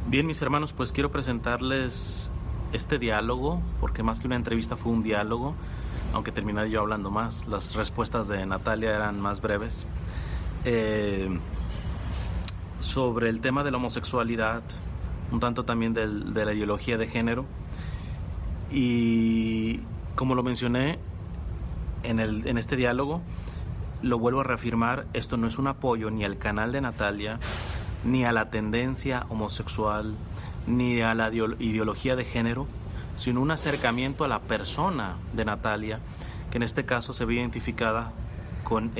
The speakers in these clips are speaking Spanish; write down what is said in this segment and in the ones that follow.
Bien, mis hermanos, pues quiero presentarles este diálogo, porque más que una entrevista fue un diálogo, aunque terminé yo hablando más. Las respuestas de Natalia eran más breves. Sobre el tema de la homosexualidad, un tanto también de la ideología de género. Y como lo mencioné en este diálogo, lo vuelvo a reafirmar, esto no es un apoyo ni al canal de Natalia, ni a la tendencia homosexual, ni a la ideología de género, sino un acercamiento a la persona de Natalia, que en este caso se ve identificada con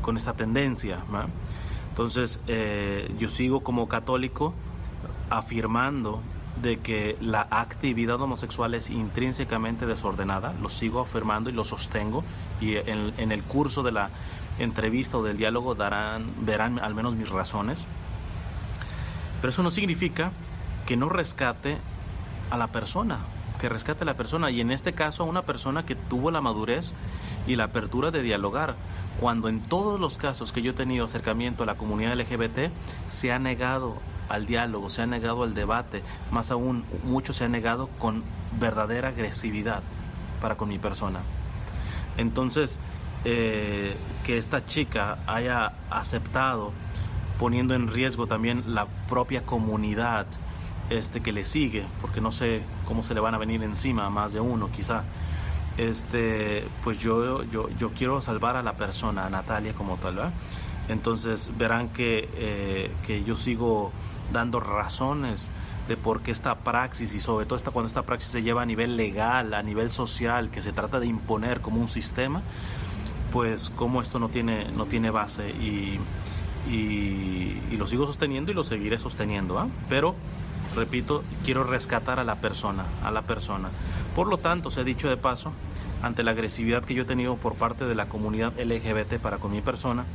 con esta tendencia, ¿no? Entonces, yo sigo como católico afirmando de que la actividad homosexual es intrínsecamente desordenada. Lo sigo afirmando y lo sostengo, y en el curso de la entrevista o del diálogo verán al menos mis razones. Pero eso no significa que no rescate a la persona, que rescate a la persona, y en este caso a una persona que tuvo la madurez y la apertura de dialogar, cuando en todos los casos que yo he tenido acercamiento a la comunidad LGBT se ha negado al diálogo, se ha negado al debate, más aún muchos se han negado con verdadera agresividad para con mi persona. Entonces, que esta chica haya aceptado, poniendo en riesgo también la propia comunidad que le sigue, porque no sé cómo se le van a venir encima a más de uno quizá, pues yo quiero salvar a la persona, a Natalia como tal, ¿verdad? Entonces verán que yo sigo dando razones de por qué esta praxis, y sobre todo cuando esta praxis se lleva a nivel legal, a nivel social, que se trata de imponer como un sistema, pues como esto no tiene base, y lo sigo sosteniendo y lo seguiré sosteniendo, ¿eh? Pero repito, quiero rescatar a la persona. Por lo tanto, se ha dicho de paso, ante la agresividad que yo he tenido por parte de la comunidad LGBT para con mi persona,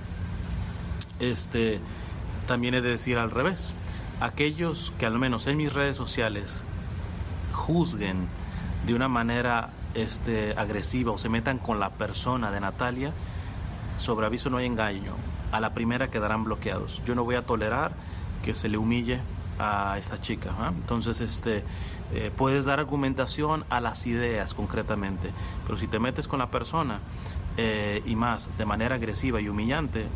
también he de decir al revés. Aquellos que al menos en mis redes sociales juzguen de una manera agresiva o se metan con la persona de Natalia, sobre aviso no hay engaño, a la primera quedarán bloqueados. Yo no voy a tolerar que se le humille a esta chica, ¿eh? Entonces puedes dar argumentación a las ideas concretamente, pero si te metes con la persona y más de manera agresiva y humillante,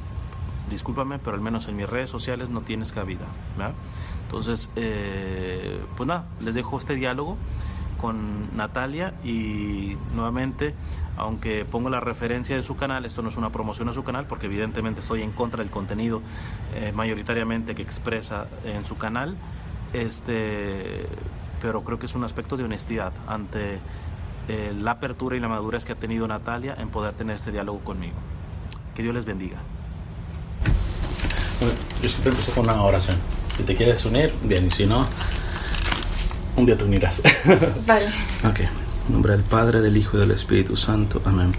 discúlpame, pero al menos en mis redes sociales no tienes cabida, ¿verdad? Entonces, pues nada, les dejo este diálogo con Natalia, y nuevamente, aunque pongo la referencia de su canal, esto no es una promoción a su canal, porque evidentemente estoy en contra del contenido mayoritariamente que expresa en su canal, pero creo que es un aspecto de honestidad ante la apertura y la madurez que ha tenido Natalia en poder tener este diálogo conmigo. Que Dios les bendiga. Yo siempre empiezo con una oración. Si te quieres unir, bien, y si no, un día te unirás. Vale. Ok. En nombre del Padre, del Hijo y del Espíritu Santo. Amén.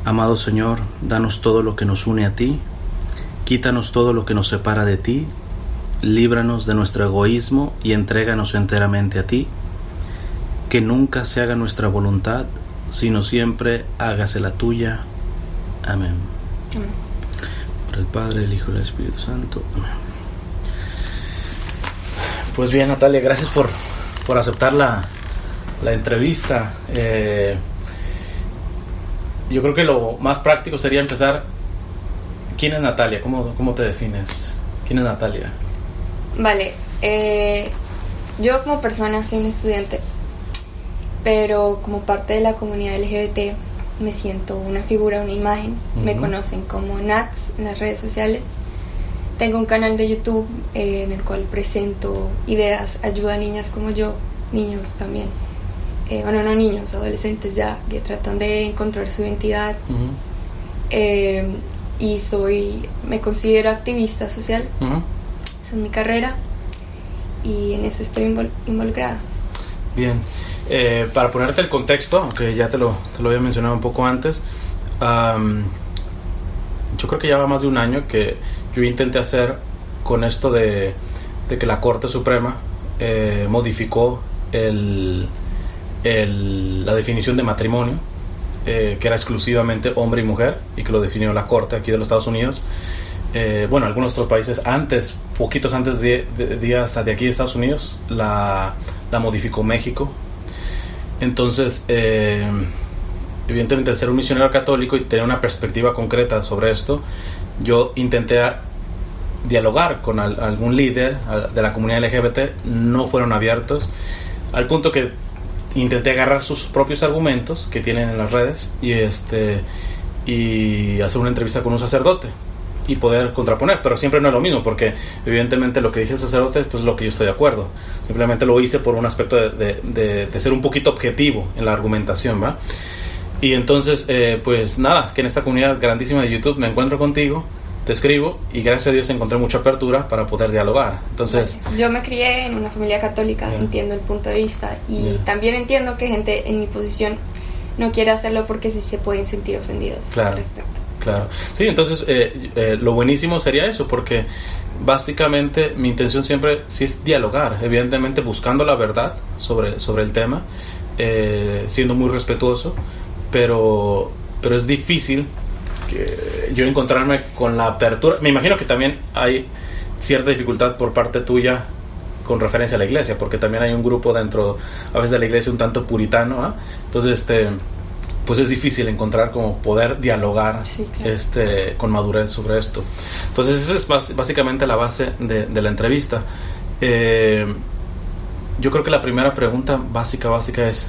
Amado Señor, danos todo lo que nos une a ti. Quítanos todo lo que nos separa de ti. Líbranos de nuestro egoísmo y entréganos enteramente a ti. Que nunca se haga nuestra voluntad, sino siempre hágase la tuya. Amén. Amén. Por el Padre, el Hijo y el Espíritu Santo. Amén. Pues bien, Natalia, gracias por aceptar la entrevista. Yo creo que lo más práctico sería empezar. ¿Quién es Natalia? ¿Cómo te defines? ¿Quién es Natalia? Vale. Yo como persona soy un estudiante, pero como parte de la comunidad LGBT me siento una figura, una imagen. Me conocen como Nats en las redes sociales. Tengo un canal de YouTube en el cual presento ideas, ayuda a niñas como yo, niños también. Bueno, no niños, adolescentes ya, que tratan de encontrar su identidad. Y me considero activista social. Esa es mi carrera y en eso estoy involucrada. Bien. Para ponerte el contexto, aunque ya te lo había mencionado un poco antes, yo creo que ya va más de un año que yo intenté hacer con esto de que la Corte Suprema modificó la definición de matrimonio, que era exclusivamente hombre y mujer, y que lo definió la Corte aquí de los Estados Unidos. bueno, algunos otros países antes, poquitos antes de aquí de Estados Unidos, la modificó México. Entonces, evidentemente, al ser un misionero católico y tener una perspectiva concreta sobre esto, yo intenté dialogar con algún líder de la comunidad LGBT. No fueron abiertos, al punto que intenté agarrar sus propios argumentos que tienen en las redes y hacer una entrevista con un sacerdote y poder contraponer, pero siempre no es lo mismo, porque evidentemente lo que dice el sacerdote pues es lo que yo estoy de acuerdo. Simplemente lo hice por un aspecto de ser un poquito objetivo en la argumentación, ¿va? Y entonces pues nada, que en esta comunidad grandísima de YouTube me encuentro contigo, te escribo y gracias a Dios encontré mucha apertura para poder dialogar. Entonces, yo me crié en una familia católica, entiendo el punto de vista y también entiendo que gente en mi posición no quiere hacerlo porque sí se pueden sentir ofendidos al respecto. Claro, sí, entonces lo buenísimo sería eso, porque básicamente mi intención siempre sí es dialogar, evidentemente buscando la verdad sobre el tema, siendo muy respetuoso, pero es difícil que yo encontrarme con la apertura. Me imagino que también hay cierta dificultad por parte tuya con referencia a la iglesia, porque también hay un grupo dentro a veces de la iglesia un tanto puritano, ¿eh? Entonces pues es difícil encontrar como poder dialogar con madurez sobre esto. Entonces esa es básicamente la base de la entrevista. Yo creo que la primera pregunta básica es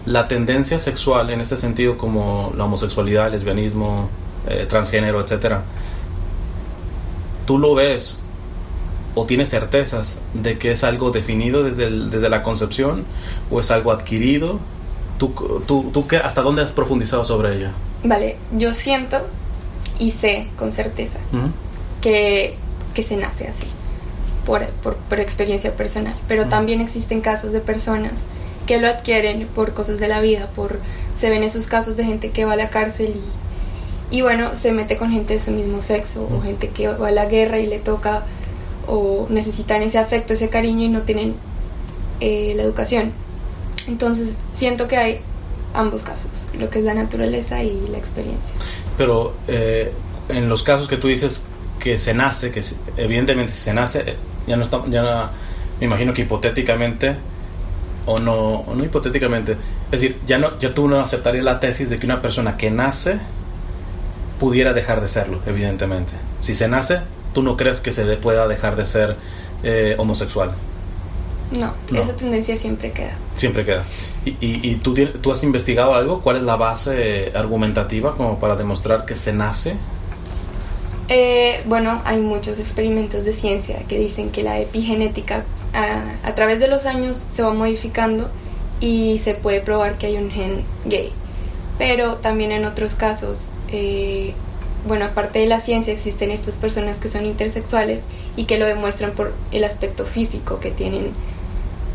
la tendencia sexual en este sentido, como la homosexualidad, el lesbianismo, transgénero, etcétera. ¿Tú lo ves o tienes certezas de que es algo definido desde la concepción o es algo adquirido? ¿Tú ¿hasta dónde has profundizado sobre ella? Vale, yo siento y sé con certeza que se nace así, por experiencia personal, pero también existen casos de personas que lo adquieren por cosas de la vida, se ven esos casos de gente que va a la cárcel y bueno, se mete con gente de su mismo sexo, o gente que va a la guerra y le toca, o necesitan ese afecto, ese cariño y no tienen la educación. Entonces siento que hay ambos casos, lo que es la naturaleza y la experiencia. Pero en los casos que tú dices que se nace, que evidentemente si se nace, me imagino que hipotéticamente o no hipotéticamente, es decir, ya tú no aceptarías la tesis de que una persona que nace pudiera dejar de serlo. Evidentemente, si se nace, tú no crees que se pueda dejar de ser homosexual. No, esa tendencia siempre queda. Siempre queda. ¿Y tú has investigado algo? ¿Cuál es la base argumentativa como para demostrar que se nace? Bueno, hay muchos experimentos de ciencia que dicen que la epigenética a través de los años se va modificando y se puede probar que hay un gen gay. Pero también en otros casos, bueno, aparte de la ciencia, existen estas personas que son intersexuales y que lo demuestran por el aspecto físico que tienen.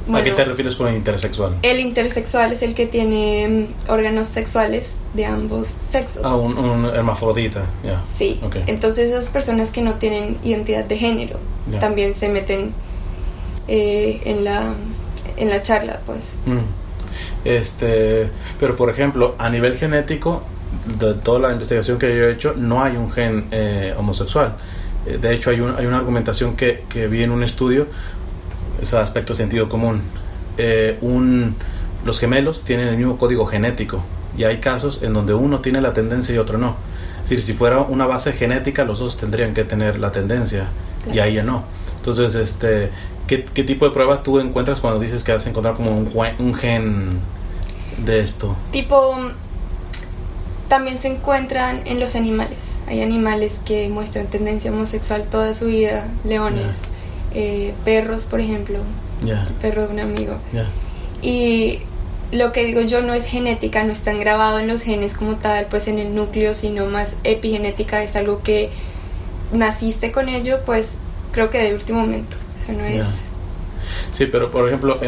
Bueno, ¿a qué te refieres con el intersexual? El intersexual es el que tiene órganos sexuales de ambos sexos. Ah, un hermafrodita, ya. Yeah. Sí, okay. Entonces esas personas que no tienen identidad de género también se meten en la charla, pues. Pero por ejemplo, a nivel genético, de toda la investigación que yo he hecho, no hay un gen homosexual. De hecho, hay una argumentación que vi en un estudio, ese aspecto de sentido común. Los gemelos tienen el mismo código genético y hay casos en donde uno tiene la tendencia y otro no. Es decir, si fuera una base genética, los dos tendrían que tener la tendencia, claro, y ahí ya no. Entonces, ¿qué tipo de prueba tú encuentras cuando dices que has encontrado como un gen de esto? También se encuentran en los animales. Hay animales que muestran tendencia homosexual toda su vida, leones, perros, por ejemplo, el perro de un amigo. Y lo que digo yo no es genética, no están grabados en los genes como tal, pues en el núcleo, sino más epigenética, es algo que naciste con ello, pues creo que de último momento, eso no es... Sí, pero por ejemplo,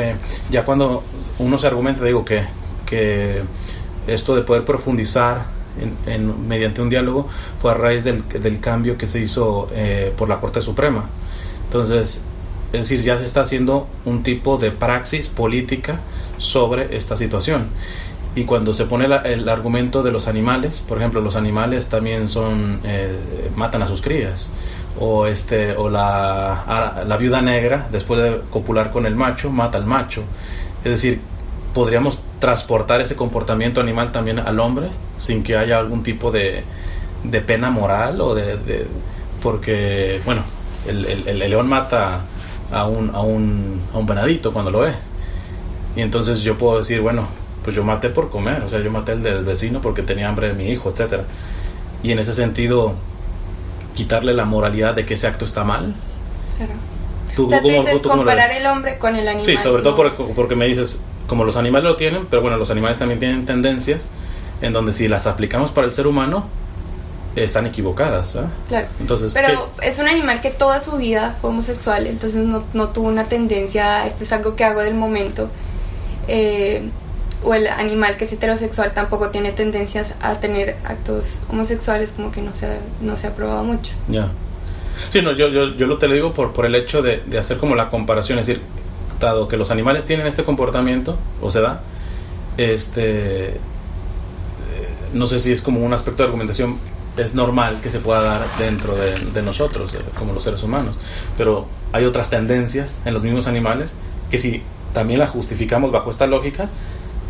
ya cuando uno se argumenta, digo que esto de poder profundizar mediante un diálogo fue a raíz del cambio que se hizo por la Corte Suprema. Entonces, es decir, ya se está haciendo un tipo de praxis política sobre esta situación. Y cuando se pone el argumento de los animales, por ejemplo, los animales también matan a sus crías, o la viuda negra, después de copular con el macho, mata al macho. Es decir, podríamos transportar ese comportamiento animal también al hombre sin que haya algún tipo de pena moral, o porque, bueno, el león mata a un venadito cuando lo ve, y entonces yo puedo decir, bueno, pues yo maté por comer, o sea, yo maté el del vecino porque tenía hambre de mi hijo, etcétera. Y en ese sentido, quitarle la moralidad de que ese acto está mal. Claro. O sea, tú dices comparar el hombre con el animal. Sí, sobre todo porque me dices, como los animales lo tienen, pero bueno, los animales también tienen tendencias en donde si las aplicamos para el ser humano, están equivocadas, ¿eh? Claro. Entonces, pero es un animal que toda su vida fue homosexual, entonces no tuvo una tendencia, esto es algo que hago del momento. O el animal que es heterosexual tampoco tiene tendencias a tener actos homosexuales, como que no se ha probado mucho. Ya. Sí, no, yo te lo digo por el hecho de hacer como la comparación, es decir, dado que los animales tienen este comportamiento, o se da, no sé si es como un aspecto de argumentación, es normal que se pueda dar dentro de nosotros, como los seres humanos, pero hay otras tendencias en los mismos animales que si también las justificamos bajo esta lógica,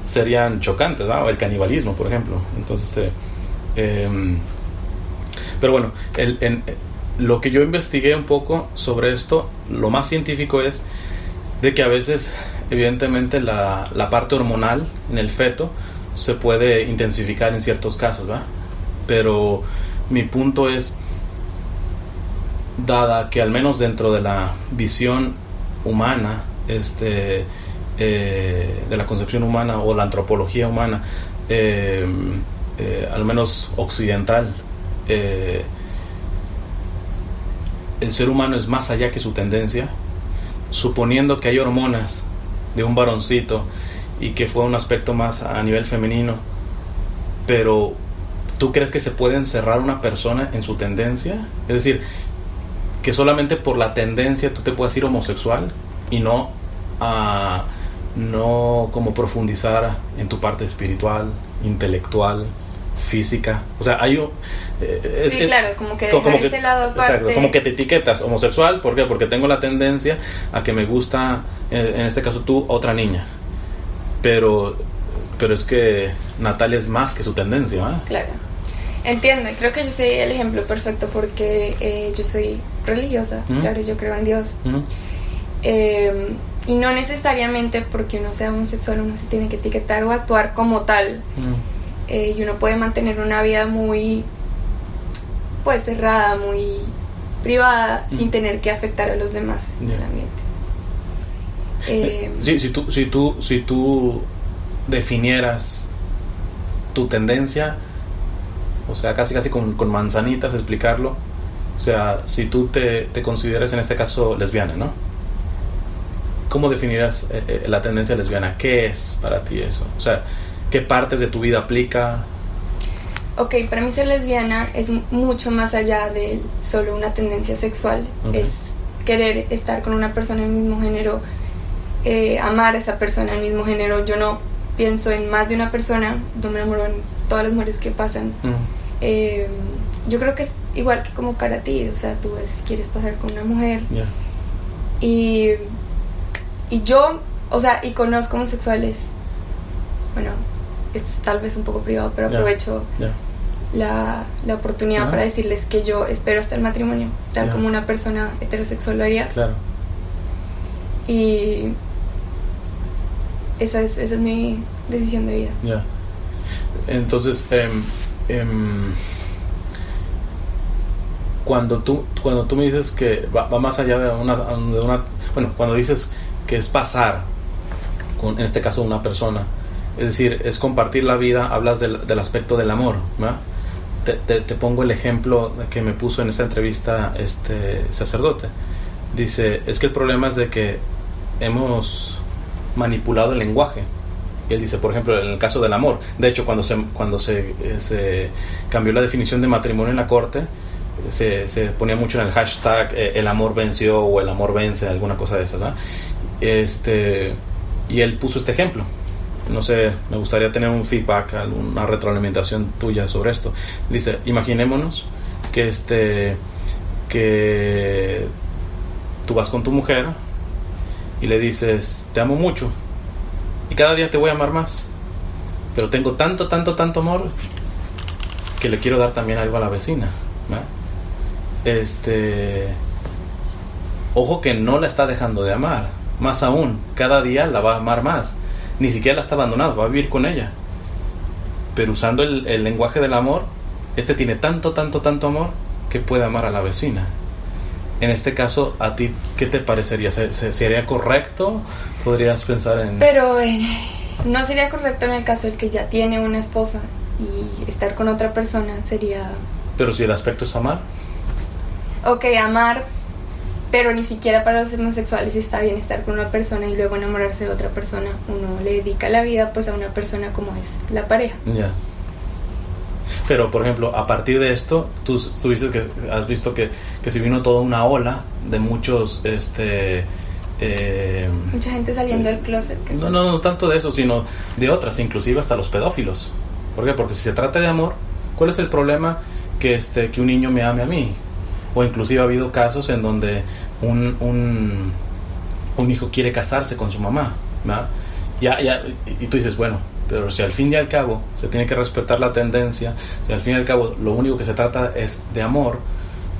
serían chocantes, ¿no? O el canibalismo, por ejemplo. Entonces, pero bueno, lo que yo investigué un poco sobre esto, lo más científico es de que a veces, evidentemente, la parte hormonal en el feto se puede intensificar en ciertos casos, ¿va? Pero mi punto es, dada que al menos dentro de la visión humana, de la concepción humana o la antropología humana, al menos occidental, el ser humano es más allá que su tendencia, suponiendo que hay hormonas de un varoncito y que fue un aspecto más a nivel femenino, pero ¿tú crees que se puede encerrar una persona en su tendencia? Es decir, que solamente por la tendencia tú te puedas ir homosexual y no como profundizar en tu parte espiritual, intelectual, física. O sea, hay un... claro, como que dejar ese lado aparte. Exacto, como que te etiquetas homosexual. ¿Por qué? Porque tengo la tendencia a que me gusta, en este caso tú, otra niña. Pero es que Natalia es más que su tendencia, ¿verdad? Claro. Entiendo, creo que yo soy el ejemplo perfecto porque yo soy religiosa, claro, yo creo en Dios. Y no necesariamente porque uno sea homosexual uno se tiene que etiquetar o actuar como tal. Y uno puede mantener una vida muy, pues, cerrada, muy privada, sin tener que afectar a los demás en el ambiente. Sí, si tú definieras tu tendencia, o sea, casi con manzanitas explicarlo, o sea, si tú te consideras en este caso lesbiana, ¿no? ¿Cómo definirás la tendencia lesbiana? ¿Qué es para ti eso? O sea, ¿qué partes de tu vida aplica? Ok, para mí ser lesbiana es mucho más allá de solo una tendencia sexual. Okay. Es querer estar con una persona del mismo género, amar a esa persona del mismo género. Yo no pienso en más de una persona, no me enamoro en todas las mujeres que pasan. Yo creo que es igual que como para ti, o sea, tú quieres pasar con una mujer. Yeah. Y yo, o sea, y conozco homosexuales, bueno, esto es tal vez un poco privado, pero aprovecho la oportunidad para decirles que yo espero hasta el matrimonio, tal como una persona heterosexual lo haría. Claro. Y esa es mi decisión de vida. Ya. Entonces, cuando tú me dices que va más allá de una bueno, cuando dices que es pasar en este caso una persona, es decir, es compartir la vida, hablas del aspecto del amor, ¿verdad? Te pongo el ejemplo que me puso en esta entrevista este sacerdote. Dice, es que el problema es de que hemos manipulado el lenguaje. Y él dice, por ejemplo, en el caso del amor, de hecho cuando se cambió la definición de matrimonio en la corte, se ponía mucho en el hashtag el amor venció o el amor vence, alguna cosa de esa, ¿verdad? Y él puso este ejemplo. no sé, me gustaría tener un feedback, una retroalimentación tuya sobre esto. Dice, imaginémonos que tú vas con tu mujer y le dices, te amo mucho y cada día te voy a amar más, pero tengo tanto amor que le quiero dar también algo a la vecina, ¿no? Ojo que no la está dejando de amar, más aún, cada día la va a amar más, ni siquiera la está abandonando, va a vivir con ella, pero usando el lenguaje del amor, tiene tanto amor que puede amar a la vecina. En este caso, ¿a ti qué te parecería? ¿Sería correcto? ¿Podrías pensar en...? Pero no sería correcto en el caso del que ya tiene una esposa y estar con otra persona sería... Pero si el aspecto es amar. Ok, amar, pero ni siquiera para los homosexuales está bien estar con una persona y luego enamorarse de otra persona. Uno le dedica la vida pues a una persona como es la pareja. Ya. Pero, por ejemplo, a partir de esto, tú dices que has visto que se vino toda una ola de muchos... mucha gente saliendo del closet. No tanto de eso, sino de otras, inclusive hasta los pedófilos. ¿Por qué? Porque si se trata de amor, ¿cuál es el problema que un niño me ame a mí? O inclusive ha habido casos en donde un hijo quiere casarse con su mamá, ¿verdad? Y tú dices, bueno, pero si al fin y al cabo se tiene que respetar la tendencia, si al fin y al cabo lo único que se trata es de amor,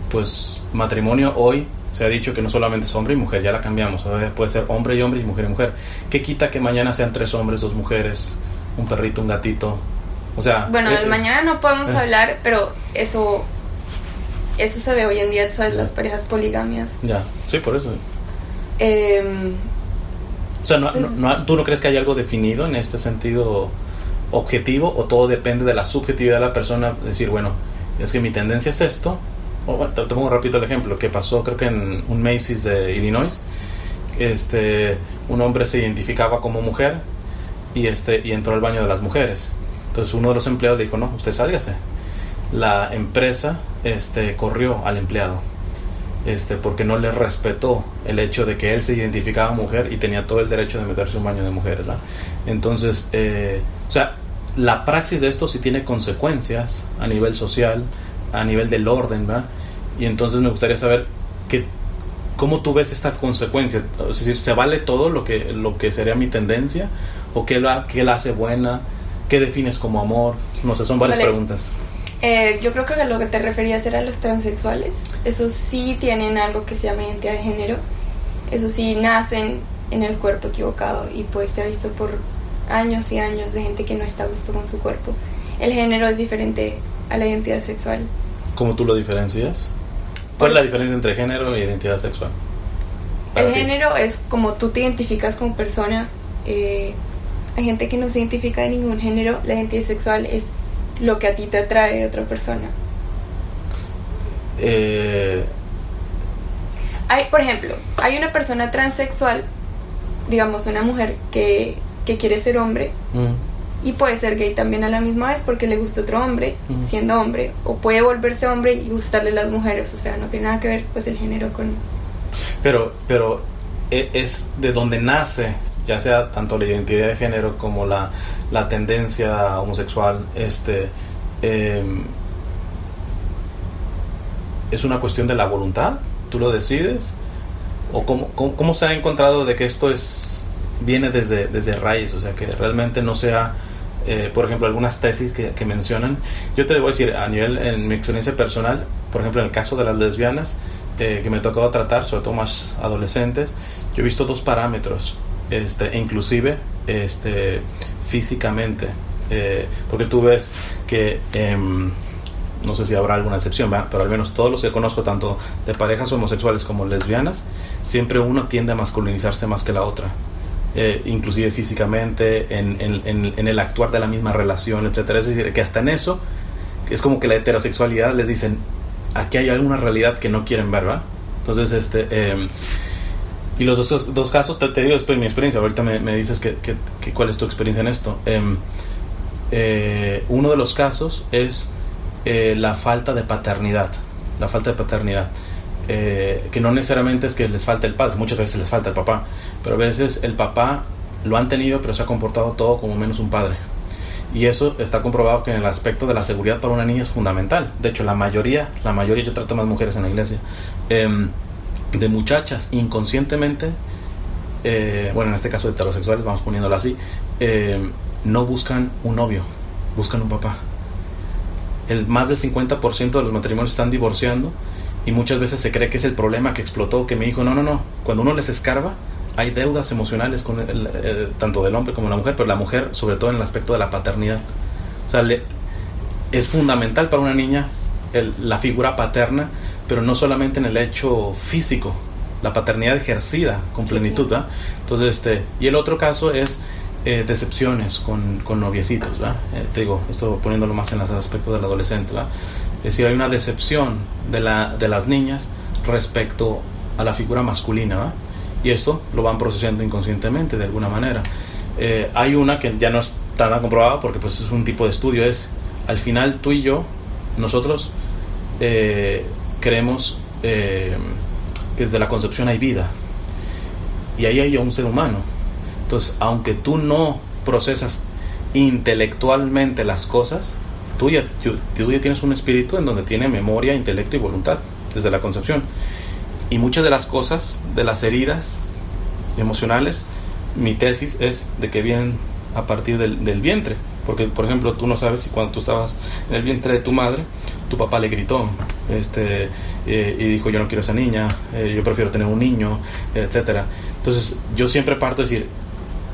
pues matrimonio hoy se ha dicho que no solamente es hombre y mujer, ya la cambiamos, ahora puede ser hombre y hombre y mujer y mujer. ¿Qué quita que mañana sean 3 hombres, 2 mujeres, un perrito, un gatito? O sea... Bueno, del mañana no podemos hablar, pero eso se ve hoy en día, ¿sabes? Las parejas poligamias. Ya, sí, por eso. O sea, ¿tú no crees que hay algo definido en este sentido objetivo o todo depende de la subjetividad de la persona? Decir, bueno, es que mi tendencia es esto. Te pongo rápido el ejemplo que pasó, creo que en un Macy's de Illinois. Un hombre se identificaba como mujer y entró al baño de las mujeres. Entonces uno de los empleados le dijo, no, usted sálgase. La empresa corrió al empleado porque no le respetó el hecho de que él se identificaba mujer y tenía todo el derecho de meterse en un baño de mujeres, ¿verdad? Entonces, o sea, la praxis de esto sí tiene consecuencias a nivel social, a nivel del orden, ¿verdad? Y entonces me gustaría saber cómo tú ves esta consecuencia, es decir, ¿se vale todo lo que sería mi tendencia? ¿O qué la hace buena? ¿Qué defines como amor? No sé, son varias preguntas. Yo creo que a lo que te referías era los transexuales. Esos sí tienen algo que se llama identidad de género. Esos sí nacen en el cuerpo equivocado y pues se ha visto por años y años de gente que no está a gusto con su cuerpo. El género es diferente a la identidad sexual. ¿Cómo tú lo diferencias? ¿Cuál es la diferencia entre género e identidad sexual? El género es como tú te identificas como persona. Hay gente que no se identifica de ningún género. La identidad sexual es lo que a ti te atrae de otra persona. Por ejemplo, hay una persona transexual, digamos una mujer que quiere ser hombre y puede ser gay también a la misma vez porque le gusta otro hombre siendo hombre, o puede volverse hombre y gustarle las mujeres, o sea, no tiene nada que ver pues el género con... Pero es de donde nace, ya sea tanto la identidad de género como la tendencia homosexual, ¿es una cuestión de la voluntad? ¿Tú lo decides? ¿O cómo se ha encontrado de que esto viene desde raíz? O sea, que realmente no sea, por ejemplo, algunas tesis que mencionan. Yo te debo decir, a nivel, en mi experiencia personal, por ejemplo, en el caso de las lesbianas, que me tocaba tratar, sobre todo más adolescentes, yo he visto 2 parámetros, inclusive físicamente, porque tú ves que no sé si habrá alguna excepción, ¿verdad? Pero al menos todos los que conozco, tanto de parejas homosexuales como lesbianas, siempre uno tiende a masculinizarse más que la otra, inclusive físicamente, en el actuar de la misma relación, etcétera. Es decir, que hasta en eso es como que la heterosexualidad les dicen, aquí hay alguna realidad que no quieren ver, ¿verdad? Entonces, y los dos casos, te digo después de mi experiencia, ahorita me dices que cuál es tu experiencia en esto. Uno de los casos es la falta de paternidad, que no necesariamente es que les falta el padre, muchas veces les falta el papá, pero a veces el papá lo han tenido, pero se ha comportado todo como menos un padre. Y eso está comprobado que en el aspecto de la seguridad para una niña es fundamental. De hecho, la mayoría, yo trato más mujeres en la iglesia, de muchachas inconscientemente, bueno, en este caso de heterosexuales, vamos poniéndolo así, no buscan un novio, buscan un papá. Más del 50% de los matrimonios están divorciando, y muchas veces se cree que es el problema que explotó, que mi hijo, no. Cuando uno les escarba, hay deudas emocionales con tanto del hombre como de la mujer, pero la mujer sobre todo en el aspecto de la paternidad. O sea, es fundamental para una niña la figura paterna, pero no solamente en el hecho físico, la paternidad ejercida con plenitud, ¿verdad? Entonces, y el otro caso es decepciones con noviecitos, ¿verdad? Te digo, esto poniéndolo más en los aspectos del adolescente, ¿verdad? Es decir, hay una decepción de las niñas respecto a la figura masculina, ¿verdad? Y esto lo van procesando inconscientemente de alguna manera. Hay una que ya no está tan comprobada porque pues es un tipo de estudio, es al final tú y yo, nosotros creemos que desde la concepción hay vida y ahí hay un ser humano. Entonces, aunque tú no procesas intelectualmente las cosas, tú ya tienes un espíritu en donde tiene memoria, intelecto y voluntad desde la concepción. Y muchas de las cosas, de las heridas emocionales, mi tesis es de que vienen a partir del vientre. Porque, por ejemplo, tú no sabes si cuando tú estabas en el vientre de tu madre, tu papá le gritó y dijo, yo no quiero esa niña, yo prefiero tener un niño, etcétera. Entonces, yo siempre parto de decir,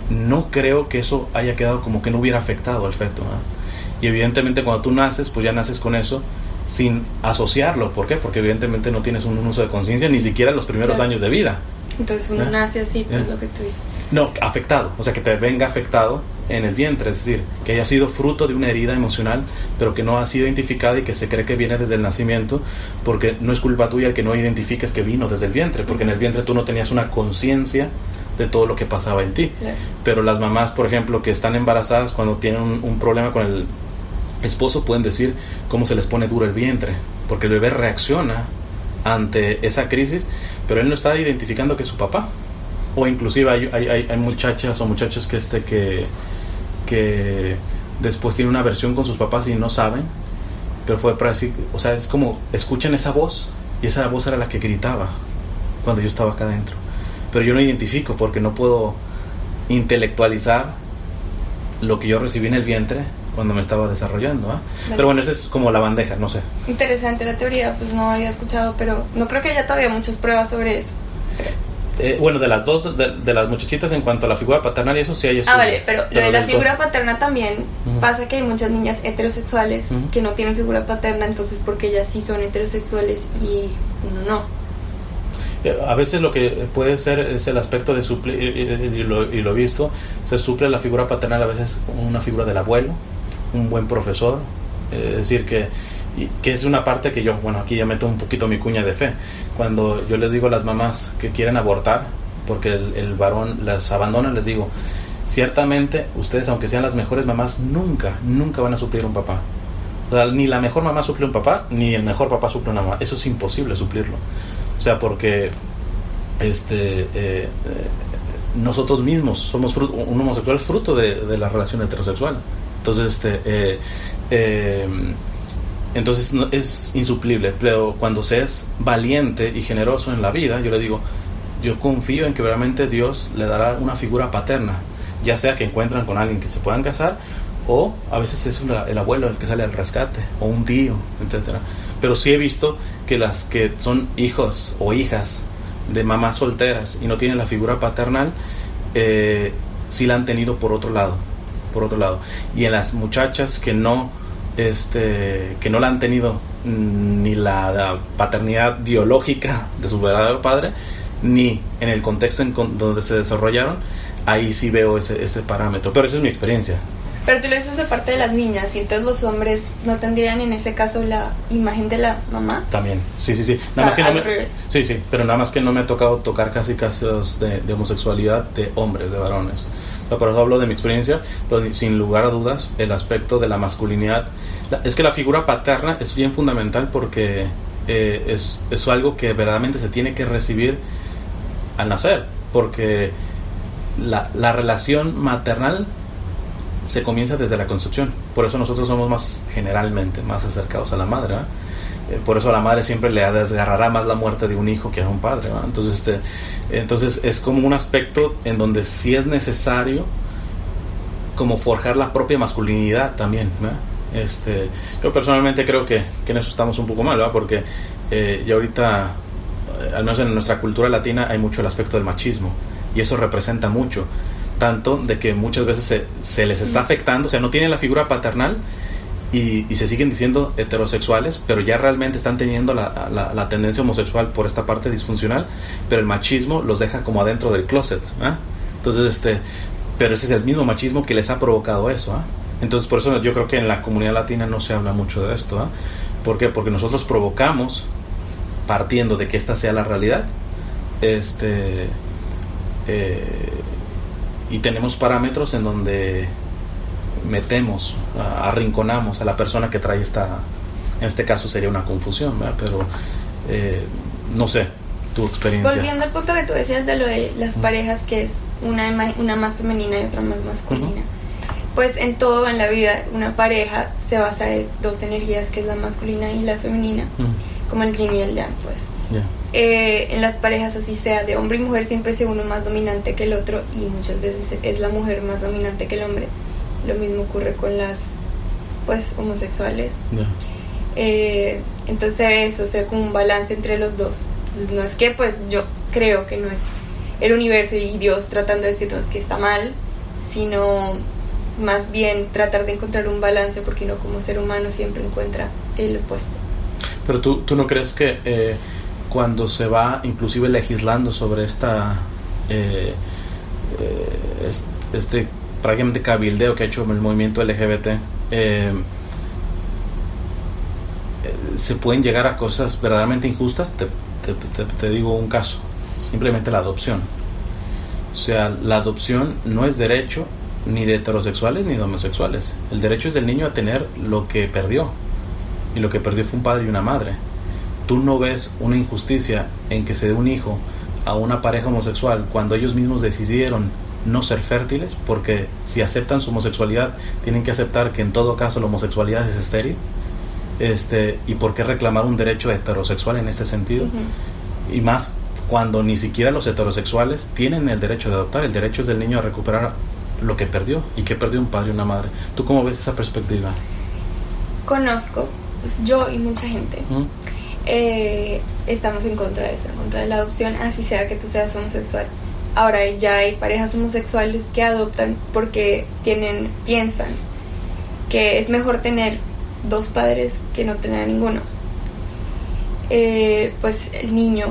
no creo que eso haya quedado como que no hubiera afectado al feto, ¿eh? Y evidentemente cuando tú naces, pues ya naces con eso sin asociarlo. ¿Por qué? Porque evidentemente no tienes un uso de conciencia ni siquiera los primeros años de vida. Entonces uno nace así, pues lo que tú dices. No, afectado, o sea, que te venga afectado en el vientre, es decir, que haya sido fruto de una herida emocional, pero que no ha sido identificada y que se cree que viene desde el nacimiento, porque no es culpa tuya el que no identifiques que vino desde el vientre, porque en el vientre tú no tenías una conciencia de todo lo que pasaba en ti. Claro. Pero las mamás, por ejemplo, que están embarazadas, cuando tienen un problema con el esposo, pueden decir cómo se les pone duro el vientre, porque el bebé reacciona ante esa crisis, pero él no está identificando que es su papá. O inclusive hay muchachas o muchachos que después tienen una aversión con sus papás y no saben, pero fue para decir, o sea, es como escuchan esa voz, y esa voz era la que gritaba cuando yo estaba acá adentro, pero yo no identifico porque no puedo intelectualizar lo que yo recibí en el vientre cuando me estaba desarrollando, ¿eh? Vale. Pero bueno, esa es como la bandeja, no sé. Interesante la teoría, pues no había escuchado, pero no creo que haya todavía muchas pruebas sobre eso. Bueno, de las dos, de las muchachitas en cuanto a la figura paternal y eso sí hay estudios. Vale, pero lo de la figura paterna también pasa que hay muchas niñas heterosexuales que no tienen figura paterna, entonces porque ellas sí son heterosexuales y uno no. A veces lo que puede ser es el aspecto de suplir, y lo he visto, se suple la figura paternal a veces una figura del abuelo, un buen profesor, es decir, que es una parte que yo, bueno, aquí ya meto un poquito mi cuña de fe. Cuando yo les digo a las mamás que quieren abortar porque el varón las abandona, les digo, ciertamente ustedes, aunque sean las mejores mamás, nunca van a suplir un papá. O sea, ni la mejor mamá suple un papá, ni el mejor papá suple una mamá. Eso es imposible suplirlo. O sea, porque nosotros mismos somos un homosexual es fruto de la relación heterosexual. Entonces, entonces no, es insuplible. Pero cuando se es valiente y generoso en la vida, yo le digo, yo confío en que realmente Dios le dará una figura paterna, ya sea que encuentran con alguien que se puedan casar, o a veces es el abuelo el que sale al rescate, o un tío, etcétera. Pero sí he visto que las que son hijos o hijas de mamás solteras y no tienen la figura paternal, sí la han tenido por otro lado. Y en las muchachas que no la han tenido ni la paternidad biológica de su verdadero padre, ni en el contexto donde se desarrollaron, ahí sí veo ese parámetro. Pero esa es mi experiencia. Pero tú lo dices de parte de las niñas, y entonces los hombres no tendrían en ese caso la imagen de la mamá. También, sí. Nada más que al revés. Sí, pero nada más que no me ha tocado tocar casi casos de homosexualidad de hombres, de varones. O sea, por eso hablo de mi experiencia, pero sin lugar a dudas, el aspecto de la masculinidad. Es que la figura paterna es bien fundamental porque es algo que verdaderamente se tiene que recibir al nacer, porque la relación maternal se comienza desde la concepción. Por eso nosotros somos generalmente más acercados a la madre, ¿verdad? Por eso a la madre siempre le desgarrará más la muerte de un hijo que a un padre, ¿verdad? Entonces es como un aspecto en donde sí es necesario como forjar la propia masculinidad también, ¿verdad? Yo personalmente creo que en eso estamos un poco mal, ¿verdad? Porque ya ahorita, al menos en nuestra cultura latina, hay mucho el aspecto del machismo, y eso representa mucho, tanto de que muchas veces se les está afectando, o sea, no tienen la figura paternal y se siguen diciendo heterosexuales, pero ya realmente están teniendo la tendencia homosexual por esta parte disfuncional, pero el machismo los deja como adentro del closet, ¿eh? Entonces, pero ese es el mismo machismo que les ha provocado eso, ¿eh? Entonces, por eso yo creo que en la comunidad latina no se habla mucho de esto, ¿eh? ¿Por qué? Porque nosotros provocamos, partiendo de que esta sea la realidad, y tenemos parámetros en donde metemos, arrinconamos a la persona que trae en este caso sería una confusión, ¿verdad? Pero no sé, tu experiencia. Volviendo al punto que tú decías de lo de las parejas, que es una más femenina y otra más masculina. Pues en todo en la vida una pareja se basa en dos energías, que es la masculina y la femenina, como el yin y el yang, pues. En las parejas, así sea de hombre y mujer, siempre es uno más dominante que el otro, y muchas veces es la mujer más dominante que el hombre. Lo mismo ocurre con las, pues, homosexuales. Entonces eso, o sea, como un balance entre los dos. Entonces no es que, pues, yo creo que no es el universo y Dios tratando de decirnos que está mal, sino más bien tratar de encontrar un balance, porque uno como ser humano siempre encuentra el opuesto. Pero tú no crees que cuando se va inclusive legislando sobre prácticamente cabildeo que ha hecho el movimiento LGBT, se pueden llegar a cosas verdaderamente injustas? Te digo un caso, simplemente la adopción. O sea, la adopción no es derecho ni de heterosexuales ni de homosexuales. El derecho es del niño a tener lo que perdió, y lo que perdió fue un padre y una madre. Tú no ves una injusticia en que se dé un hijo a una pareja homosexual cuando ellos mismos decidieron no ser fértiles, porque si aceptan su homosexualidad tienen que aceptar que en todo caso la homosexualidad es estéril. ¿Y por qué reclamar un derecho heterosexual en este sentido? Y más cuando ni siquiera los heterosexuales tienen el derecho de adoptar. El derecho es del niño a recuperar lo que perdió, y que perdió un padre y una madre. ¿Tú cómo ves esa perspectiva? Conozco, pues, yo y mucha gente estamos en contra de eso, en contra de la adopción, así sea que tú seas homosexual. Ahora ya hay parejas homosexuales que adoptan porque piensan que es mejor tener dos padres que no tener a ninguno. Pues el niño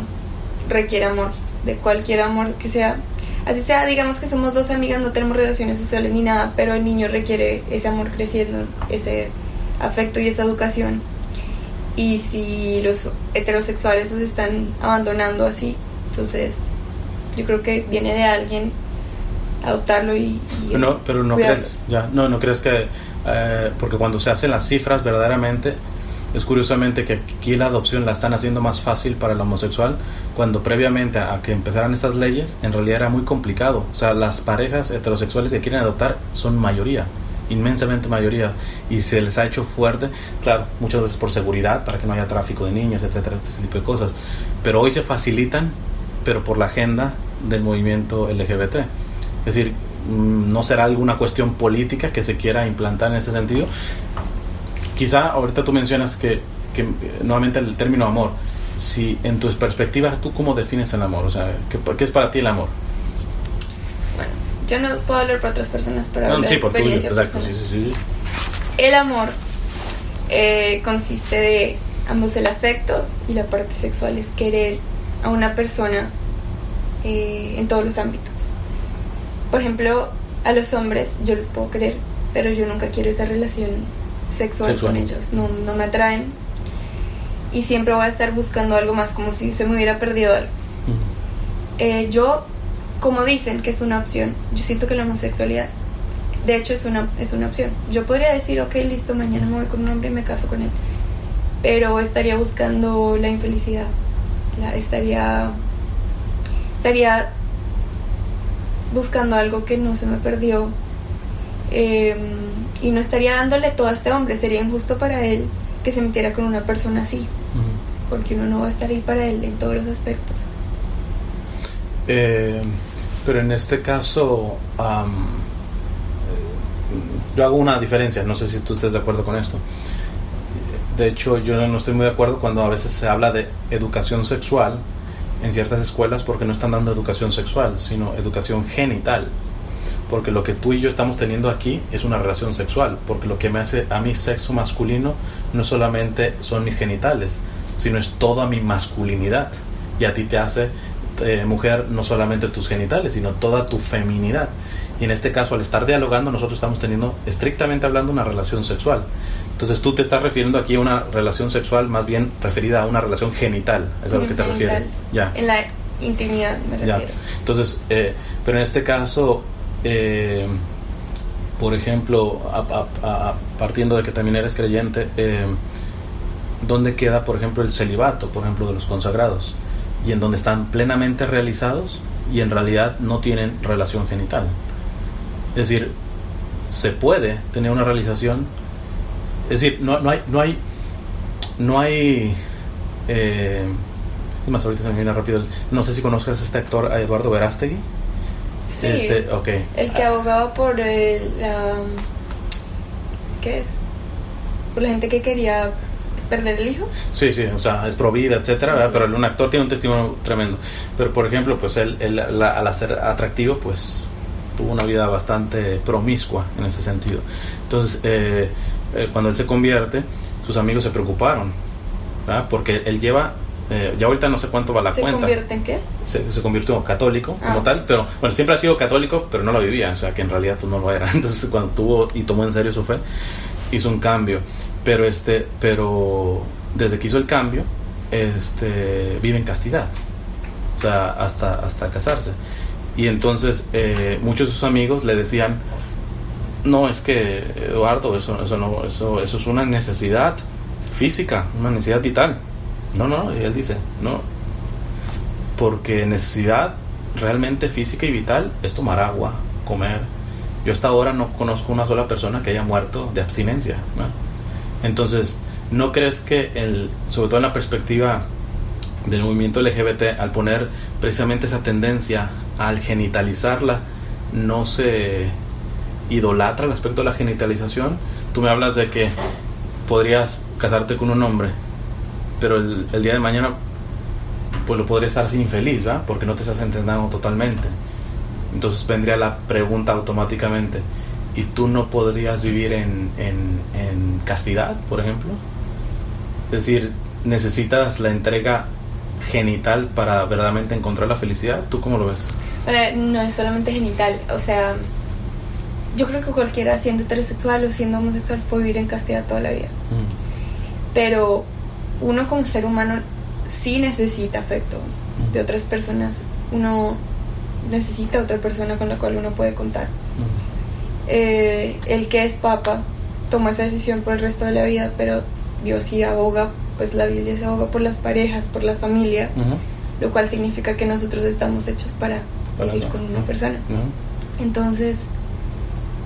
requiere amor, de cualquier amor que sea. Así sea, digamos que somos dos amigas, no tenemos relaciones sexuales ni nada, pero el niño requiere ese amor creciendo, ese afecto y esa educación. Y si los heterosexuales los están abandonando así, entonces yo creo que viene de alguien adoptarlo y pero no cuidarlos. no crees que porque cuando se hacen las cifras verdaderamente es curiosamente que aquí la adopción la están haciendo más fácil para el homosexual, cuando previamente a que empezaran estas leyes en realidad era muy complicado. O sea, las parejas heterosexuales que quieren adoptar son mayoría, inmensamente mayoría, y se les ha hecho fuerte, claro, muchas veces por seguridad, para que no haya tráfico de niños, etcétera, ese tipo de cosas, pero hoy se facilitan, pero por la agenda del movimiento LGBT. Es decir, no será alguna cuestión política que se quiera implantar en ese sentido. Quizá ahorita tú mencionas que nuevamente el término amor. Si en tu perspectiva, ¿tú cómo defines el amor? O sea, ¿qué es para ti el amor? Bueno, yo no puedo hablar por otras personas, pero hablo de experiencia personal. Sí. El amor consiste de ambos, el afecto y la parte sexual, es querer a una persona en todos los ámbitos. Por ejemplo, a los hombres yo los puedo querer, pero yo nunca quiero esa relación sexual con ellos, no me atraen, y siempre voy a estar buscando algo más, como si se me hubiera perdido algo. Yo, como dicen que es una opción, yo siento que la homosexualidad de hecho es una opción. Yo podría decir, ok, listo, mañana me voy con un hombre y me caso con él, pero estaría buscando la infelicidad, estaría buscando algo que no se me perdió, y no estaría dándole todo a este hombre. Sería injusto para él que se metiera con una persona así, porque uno no va a estar ahí para él en todos los aspectos. Pero en este caso, yo hago una diferencia, no sé si tú estés de acuerdo con esto. De hecho, yo no estoy muy de acuerdo cuando a veces se habla de educación sexual en ciertas escuelas, porque no están dando educación sexual, sino educación genital. Porque lo que tú y yo estamos teniendo aquí es una relación sexual, porque lo que me hace a mi sexo masculino no solamente son mis genitales, sino es toda mi masculinidad. Y a ti te hace mujer no solamente tus genitales, sino toda tu feminidad. Y en este caso, al estar dialogando, nosotros estamos teniendo, estrictamente hablando, una relación sexual. Entonces tú te estás refiriendo aquí a una relación sexual más bien referida a una relación genital. ¿Es a lo que te refieres? Ya. En la intimidad me refiero. Ya. Entonces, pero en este caso, por ejemplo, partiendo de que también eres creyente, ¿dónde queda, por ejemplo, el celibato, por ejemplo, de los consagrados? Y en donde están plenamente realizados y en realidad no tienen relación genital. Es decir, se puede tener una realización. Es decir, no hay es más, ahorita se me viene rápido. No sé si conozcas a este actor, a Eduardo Verástegui. Sí, okay. El que abogaba por ¿qué es? Por la gente que quería perder el hijo. Sí, o sea, es pro vida, etcétera, sí. Pero un actor tiene un testimonio tremendo. Pero por ejemplo, pues él al ser atractivo, pues tuvo una vida bastante promiscua en ese sentido. Entonces, cuando él se convierte, sus amigos se preocuparon, ¿verdad? Porque él lleva, ya ahorita no sé cuánto va la cuenta. ¿Se convierte en qué? Se convirtió en católico como tal, pero bueno, siempre ha sido católico, pero no lo vivía, o sea, que en realidad pues no lo era. Entonces, cuando tuvo y tomó en serio su fe, hizo un cambio. Pero desde que hizo el cambio, vive en castidad, o sea, hasta casarse. Y entonces muchos de sus amigos le decían: no, es que Eduardo, eso es una necesidad física, una necesidad vital. No, y él dice: no, porque necesidad realmente física y vital es tomar agua, comer. Yo hasta ahora no conozco una sola persona que haya muerto de abstinencia, ¿no? Entonces, ¿no crees que sobre todo en la perspectiva del movimiento LGBT, al poner precisamente esa tendencia al genitalizarla, no se idolatra el aspecto de la genitalización? Tú me hablas de que podrías casarte con un hombre, pero el día de mañana pues lo podría estar así infeliz, ¿verdad? Porque no te estás entendiendo totalmente. Entonces vendría la pregunta automáticamente: ¿y tú no podrías vivir en castidad, por ejemplo? Es decir, ¿necesitas la entrega genital para verdaderamente encontrar la felicidad? ¿Tú cómo lo ves? No es solamente genital, o sea, yo creo que cualquiera, siendo heterosexual o siendo homosexual, puede vivir en castidad toda la vida. Pero uno como ser humano sí necesita afecto de otras personas. Uno necesita otra persona con la cual uno puede contar. El que es papa tomó esa decisión por el resto de la vida, pero Dios sí aboga, pues la Biblia se aboga por las parejas, por la familia, lo cual significa que nosotros estamos hechos para vivir con una persona. Entonces,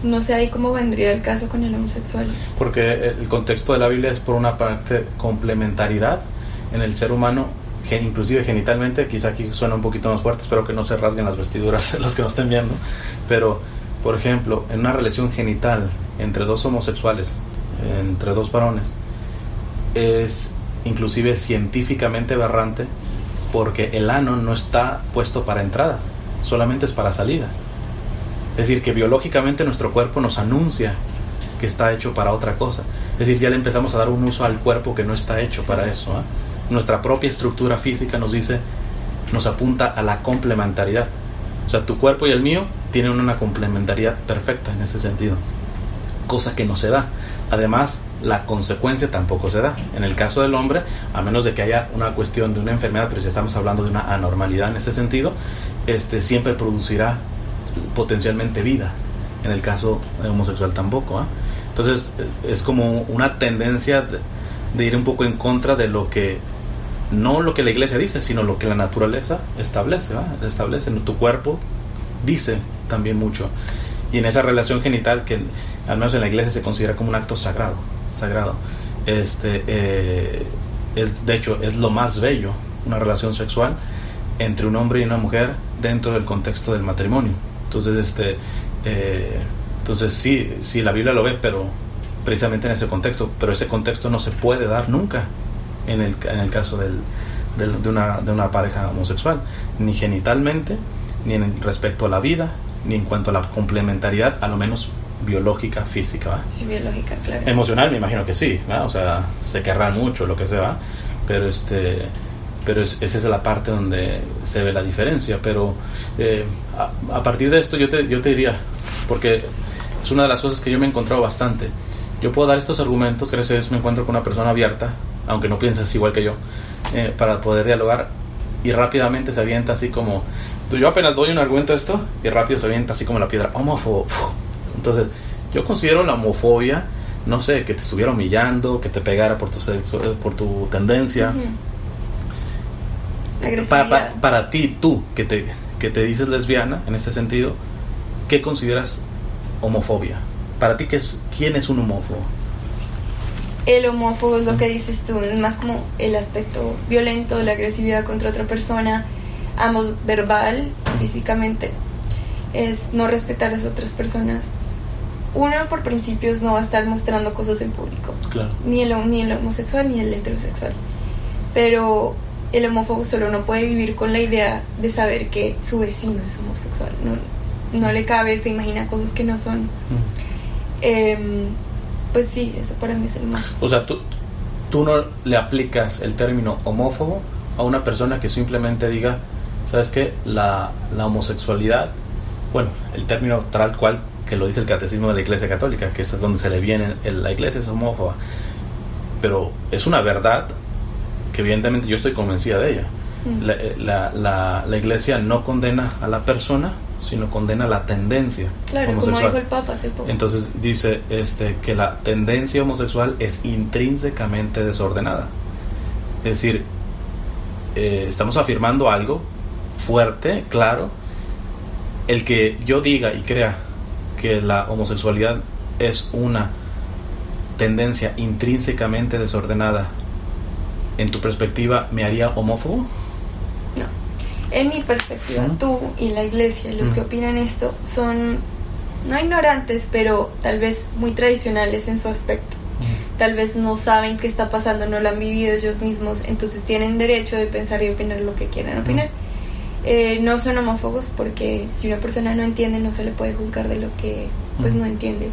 no sé ahí cómo vendría el caso con el homosexual. Porque el contexto de la Biblia es, por una parte, complementariedad en el ser humano, inclusive genitalmente. Quizá aquí suena un poquito más fuerte, espero que no se rasguen las vestiduras los que nos estén viendo, pero por ejemplo, en una relación genital entre dos homosexuales, entre dos varones, es inclusive científicamente aberrante, porque el ano no está puesto para entrada, solamente es para salida. Es decir, que biológicamente nuestro cuerpo nos anuncia que está hecho para otra cosa. Es decir, ya le empezamos a dar un uso al cuerpo que no está hecho para eso, ¿eh? Nuestra propia estructura física nos apunta a la complementariedad. O sea, tu cuerpo y el mío tienen una complementariedad perfecta en ese sentido, cosa que no se da. Además, la consecuencia tampoco se da. En el caso del hombre, a menos de que haya una cuestión de una enfermedad, pero si estamos hablando de una anormalidad en ese sentido, siempre producirá potencialmente vida. En el caso homosexual tampoco, ¿eh? Entonces, es como una tendencia de ir un poco en contra de lo que, no lo que la iglesia dice, sino lo que la naturaleza establece, ¿verdad? Establece, tu cuerpo dice también mucho. Y en esa relación genital, que al menos en la iglesia se considera como un acto sagrado, de hecho es lo más bello, una relación sexual entre un hombre y una mujer dentro del contexto del matrimonio. Entonces entonces sí, la Biblia lo ve, pero precisamente en ese contexto, pero ese contexto no se puede dar nunca en el caso de una pareja homosexual, ni genitalmente, ni en respecto a la vida, ni en cuanto a la complementariedad, a lo menos biológica, física, ¿va? Sí, biológica, claro. Emocional, me imagino que sí, ¿va? O sea, se querrán mucho, lo que sea, pero esa es la parte donde se ve la diferencia. Pero a partir de esto yo te diría, porque es una de las cosas que yo me he encontrado bastante. Yo puedo dar estos argumentos, gracias a Dios me encuentro con una persona abierta, aunque no pienses igual que yo, para poder dialogar, y rápidamente se avienta así como, yo apenas doy un argumento a esto y rápido se avienta así como la piedra, homófobo. Entonces yo considero la homofobia, no sé, que te estuviera humillando, que te pegara por tu sexo, por tu tendencia. Para ti, tú que te dices lesbiana en este sentido, ¿qué consideras homofobia? Para ti, ¿quién es un homófobo? El homófobo es lo que dices tú, más como el aspecto violento, la agresividad contra otra persona, ambos verbal, físicamente, es no respetar a las otras personas. Uno, por principios, no va a estar mostrando cosas en público, claro. ni el homosexual ni el heterosexual, pero el homófobo solo no puede vivir con la idea de saber que su vecino es homosexual, no le cabe, se imagina cosas que no son. Pues sí, eso para mí es el mal. O sea, tú no le aplicas el término homófobo a una persona que simplemente diga, ¿sabes qué? La homosexualidad, bueno, el término tal cual que lo dice el catecismo de la Iglesia Católica, que es donde se le viene, la Iglesia es homófoba, pero es una verdad que evidentemente yo estoy convencida de ella. La Iglesia no condena a la persona, sino condena la tendencia homosexual. Como dijo el Papa hace poco. Entonces dice que la tendencia homosexual es intrínsecamente desordenada. Es decir, estamos afirmando algo fuerte, claro. El que yo diga y crea que la homosexualidad es una tendencia intrínsecamente desordenada, en tu perspectiva, ¿me haría homófobo? No. En mi perspectiva, tú y la iglesia, los que opinan esto, son no ignorantes, pero tal vez muy tradicionales en su aspecto. Tal vez no saben qué está pasando, no lo han vivido ellos mismos, entonces tienen derecho de pensar y opinar lo que quieran opinar. No son homófobos porque si una persona no entiende no se le puede juzgar de lo que pues no entiende,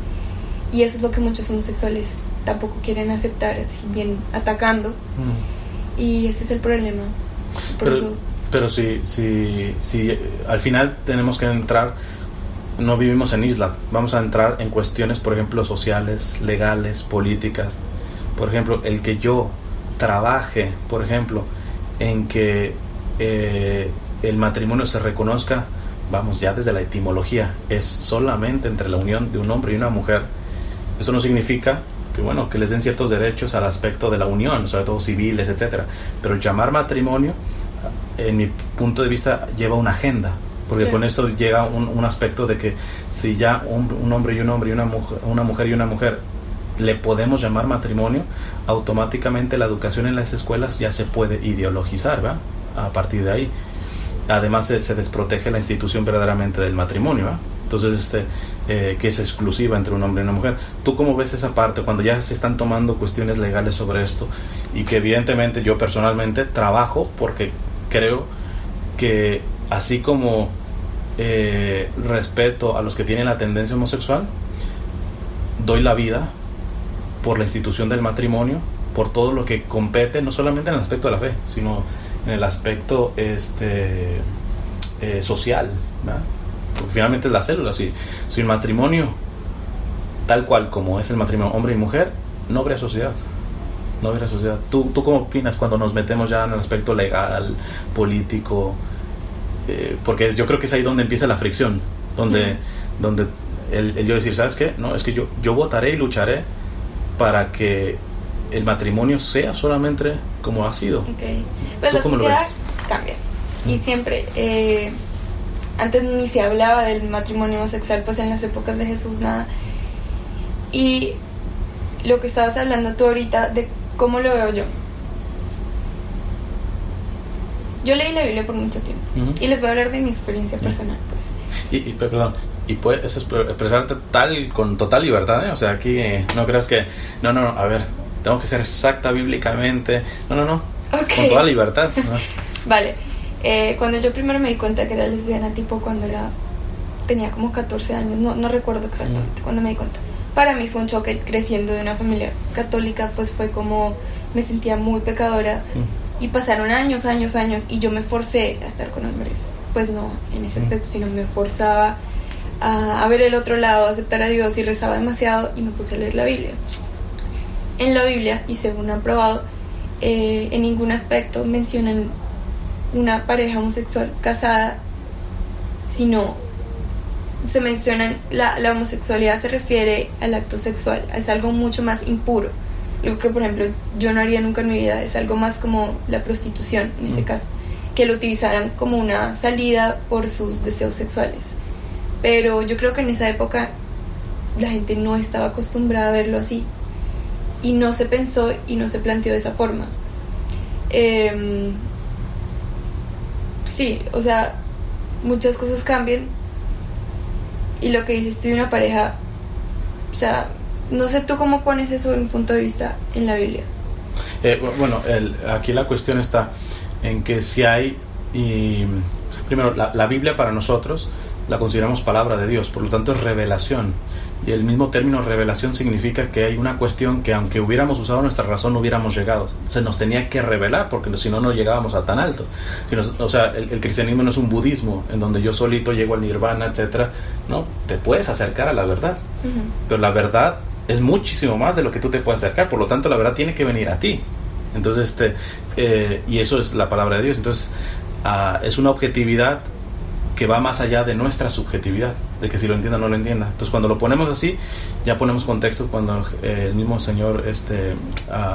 y eso es lo que muchos homosexuales tampoco quieren aceptar, así bien atacando, y ese es el problema. Pero si al final tenemos que entrar, no vivimos en isla, vamos a entrar en cuestiones, por ejemplo, sociales, legales, políticas. Por ejemplo, el que yo trabaje, por ejemplo, en que el matrimonio se reconozca, vamos, ya desde la etimología, es solamente entre la unión de un hombre y una mujer. Eso no significa que les den ciertos derechos al aspecto de la unión, sobre todo civiles, etcétera. Pero llamar matrimonio, en mi punto de vista, lleva una agenda, porque con esto llega un aspecto de que si ya un hombre y un hombre y una mujer y una mujer le podemos llamar matrimonio, automáticamente la educación en las escuelas ya se puede ideologizar, ¿va? A partir de ahí. Además se desprotege la institución verdaderamente del matrimonio, ¿va? Entonces que es exclusiva entre un hombre y una mujer. ¿Tú cómo ves esa parte cuando ya se están tomando cuestiones legales sobre esto? Y que evidentemente yo personalmente trabajo porque creo que así como respeto a los que tienen la tendencia homosexual, doy la vida por la institución del matrimonio, por todo lo que compete, no solamente en el aspecto de la fe, sino en el aspecto social, ¿verdad? Porque finalmente es la célula. Si el matrimonio, tal cual como es el matrimonio hombre y mujer, no habría sociedad. ¿Tú cómo opinas cuando nos metemos ya en el aspecto legal, político? Porque yo creo que es ahí donde empieza la fricción, donde el yo decir, ¿sabes qué? No, es que yo votaré y lucharé para que el matrimonio sea solamente como ha sido. Okay. Pero la sociedad cambia y siempre antes ni se hablaba del matrimonio homosexual, pues en las épocas de Jesús nada. Y lo que estabas hablando tú ahorita de cómo lo veo yo. Yo leí la Biblia por mucho tiempo y les voy a hablar de mi experiencia personal, pues. Perdón, y puedes expresarte con total libertad, ¿eh? O sea, aquí no creas que no, a ver, tengo que ser exacta bíblicamente. No. Okay. Con toda libertad, ¿no? Vale. Cuando yo primero me di cuenta que era lesbiana, tipo cuando tenía como 14 años, no recuerdo exactamente cuando me di cuenta. Para mí fue un choque. Creciendo de una familia católica, pues fue como me sentía muy pecadora. Y pasaron años y yo me forcé a estar con hombres. Pues no en ese aspecto, sino me forzaba a ver el otro lado, a aceptar a Dios, y rezaba demasiado y me puse a leer la Biblia. En la Biblia, y según han probado, en ningún aspecto mencionan una pareja homosexual casada, sino se mencionan la homosexualidad se refiere al acto sexual, es algo mucho más impuro, algo que por ejemplo yo no haría nunca en mi vida, es algo más como la prostitución en ese caso, que lo utilizaran como una salida por sus deseos sexuales. Pero yo creo que en esa época la gente no estaba acostumbrada a verlo así y no se pensó y no se planteó de esa forma. Sí, o sea, muchas cosas cambian. Y lo que dices tú de una pareja, o sea, no sé tú cómo pones eso en un punto de vista en la Biblia. Bueno, aquí la cuestión está en que si hay, primero, la Biblia para nosotros la consideramos palabra de Dios, por lo tanto es revelación. Y el mismo término revelación significa que hay una cuestión que aunque hubiéramos usado nuestra razón no hubiéramos llegado. Se nos tenía que revelar porque si no, no llegábamos a tan alto. O sea, el cristianismo no es un budismo en donde yo solito llego al nirvana, etcétera. No, te puedes acercar a la verdad. Pero la verdad es muchísimo más de lo que tú te puedes acercar. Por lo tanto, la verdad tiene que venir a ti. Entonces, y eso es la palabra de Dios. Entonces, es una objetividad que va más allá de nuestra subjetividad, de que si lo entienda o no lo entienda. Entonces cuando lo ponemos así, ya ponemos contexto cuando el mismo Señor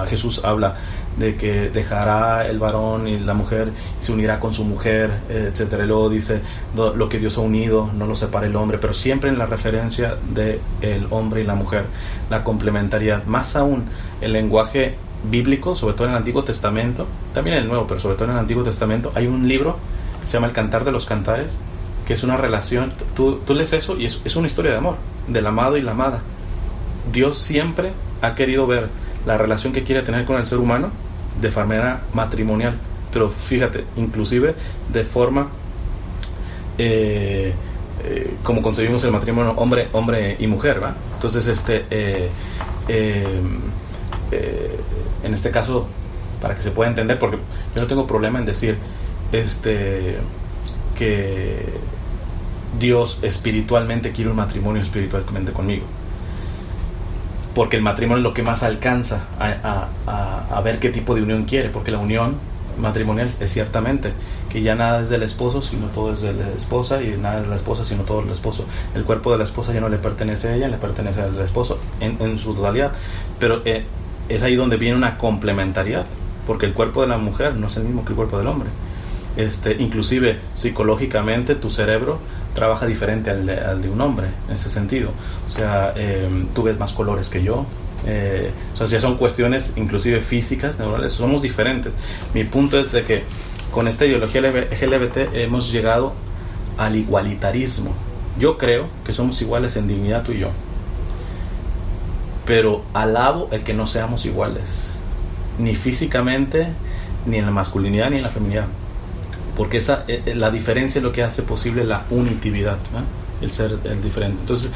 Jesús habla de que dejará el varón y la mujer y se unirá con su mujer, etcétera. Y luego dice, lo que Dios ha unido no lo separa el hombre, pero siempre en la referencia de el hombre y la mujer, la complementariedad. Más aún, el lenguaje bíblico, sobre todo en el Antiguo Testamento, también en el Nuevo, pero sobre todo en el Antiguo Testamento, hay un libro se llama El Cantar de los Cantares, que es una relación, tú lees eso y es una historia de amor, del amado y la amada. Dios siempre ha querido ver la relación que quiere tener con el ser humano de manera matrimonial, pero fíjate, inclusive de forma como concebimos el matrimonio hombre y mujer, ¿va? Entonces en este caso, para que se pueda entender, porque yo no tengo problema en decir que Dios espiritualmente quiere un matrimonio espiritualmente conmigo, porque el matrimonio es lo que más alcanza a ver qué tipo de unión quiere, porque la unión matrimonial es ciertamente que ya nada es del esposo sino todo es de la esposa, y nada es de la esposa sino todo del esposo. El cuerpo de la esposa ya no le pertenece a ella, le pertenece al esposo en su totalidad, pero es ahí donde viene una complementariedad, porque el cuerpo de la mujer no es el mismo que el cuerpo del hombre. Inclusive psicológicamente tu cerebro trabaja diferente al de un hombre en ese sentido. O sea, tú ves más colores que yo. O sea, ya son cuestiones inclusive físicas, neurales, somos diferentes. Mi punto es de que con esta ideología LGBT hemos llegado al igualitarismo. Yo creo que somos iguales en dignidad tú y yo, pero alabo el que no seamos iguales, ni físicamente, ni en la masculinidad, ni en la feminidad, porque la diferencia es lo que hace posible la unitividad, ¿no? El ser el diferente. Entonces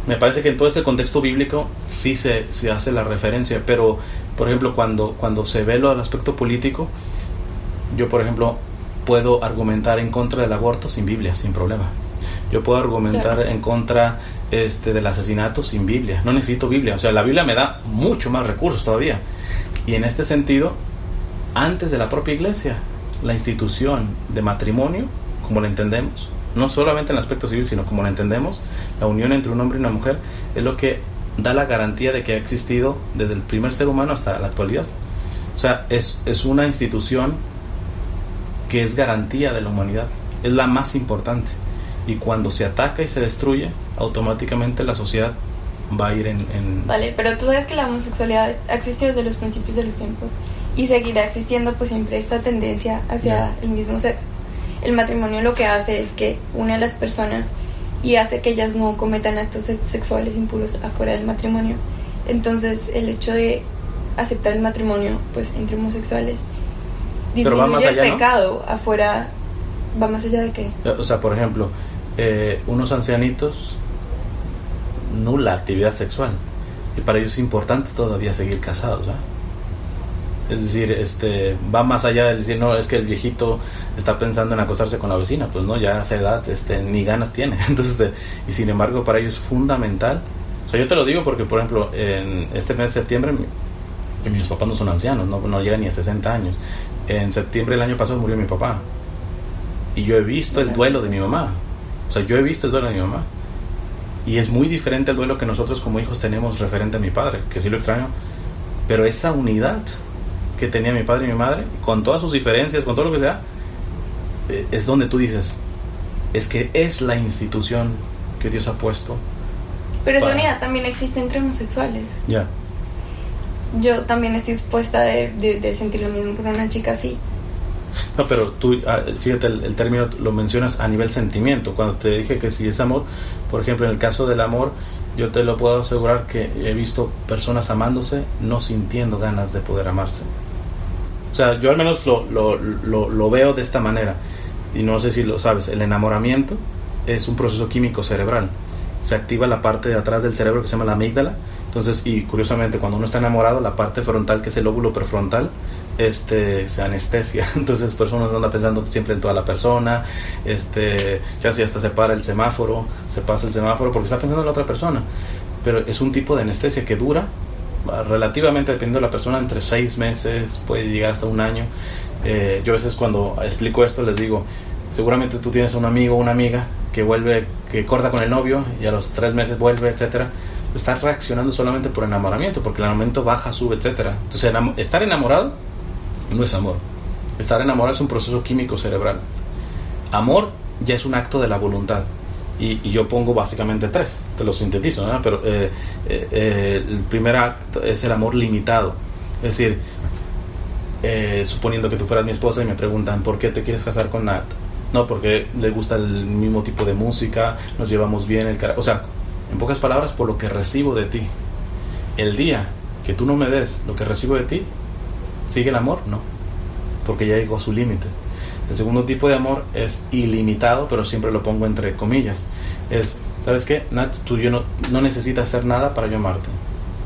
me parece que en todo este contexto bíblico sí se hace la referencia, pero por ejemplo cuando se ve lo del aspecto político, yo por ejemplo puedo argumentar en contra del aborto sin Biblia, sin problema. Yo puedo argumentar en contra del asesinato sin Biblia, no necesito Biblia. O sea, la Biblia me da mucho más recursos todavía, y en este sentido, antes de la propia iglesia, la institución de matrimonio, como la entendemos, no solamente en el aspecto civil, sino como la entendemos, la unión entre un hombre y una mujer, es lo que da la garantía de que ha existido desde el primer ser humano hasta la actualidad. O sea, es una institución que es garantía de la humanidad, es la más importante. Y cuando se ataca y se destruye, automáticamente la sociedad va a ir en... Vale, pero tú sabes que la homosexualidad ha existido desde los principios de los tiempos y seguirá existiendo pues siempre esta tendencia hacia el mismo sexo. El matrimonio lo que hace es que une a las personas y hace que ellas no cometan actos sexuales impuros afuera del matrimonio. Entonces el hecho de aceptar el matrimonio pues entre homosexuales disminuye el pecado, ¿no? Afuera. ¿Va más allá de qué? O sea, por ejemplo, unos ancianitos, nula actividad sexual, y para ellos es importante todavía seguir casados, ¿verdad? Es decir, va más allá de decir, no, es que el viejito está pensando en acostarse con la vecina, pues no, ya a esa edad ni ganas tiene. Entonces, y sin embargo, para ellos es fundamental. O sea, yo te lo digo porque, por ejemplo, en este mes de septiembre, que mis papás no son ancianos, no llegan ni a 60 años. En septiembre del año pasado murió mi papá. Y yo he visto el duelo de mi mamá. O sea, yo he visto el duelo de mi mamá. Y es muy diferente el duelo que nosotros como hijos tenemos referente a mi padre, que sí lo extraño. Pero esa unidad que tenía mi padre y mi madre, con todas sus diferencias, con todo lo que sea, es donde tú dices, es que es la institución que Dios ha puesto. Pero esa unidad también existe entre homosexuales. Ya. Yo también estoy dispuesta de sentir lo mismo por una chica así. No, pero tú, fíjate, el término lo mencionas a nivel sentimiento. Cuando te dije que si es amor, por ejemplo, en el caso del amor, yo te lo puedo asegurar que he visto personas amándose, no sintiendo ganas de poder amarse. O sea, yo al menos lo veo de esta manera. Y no sé si lo sabes, el enamoramiento es un proceso químico cerebral. Se activa la parte de atrás del cerebro que se llama la amígdala. Entonces, y curiosamente, cuando uno está enamorado, la parte frontal, que es el lóbulo prefrontal, se anestesia. Entonces, por eso uno anda pensando siempre en toda la persona, casi hasta se para el semáforo, se pasa el semáforo porque está pensando en la otra persona. Pero es un tipo de anestesia que dura relativamente, dependiendo de la persona, entre 6 meses, puede llegar hasta 1 año. Yo a veces cuando explico esto les digo, seguramente tú tienes un amigo o una amiga que corta con el novio y a los 3 meses vuelve, etcétera. Está reaccionando solamente por enamoramiento, porque el enamoramiento baja, sube, etcétera. Entonces, estar enamorado no es amor. Estar enamorado es un proceso químico cerebral. Amor ya es un acto de la voluntad. Y yo pongo básicamente 3, te lo sintetizo, ¿no? Pero el primer acto es el amor limitado. Es decir, suponiendo que tú fueras mi esposa y me preguntan, ¿por qué te quieres casar con Nat? No, porque le gusta el mismo tipo de música, nos llevamos bien, o sea, en pocas palabras, por lo que recibo de ti. El día que tú no me des lo que recibo de ti, ¿sigue el amor? No, porque ya llegó a su límite. El segundo tipo de amor es ilimitado, pero siempre lo pongo entre comillas. Es, ¿sabes qué? Nat, tú y yo no necesitas hacer nada para yo amarte.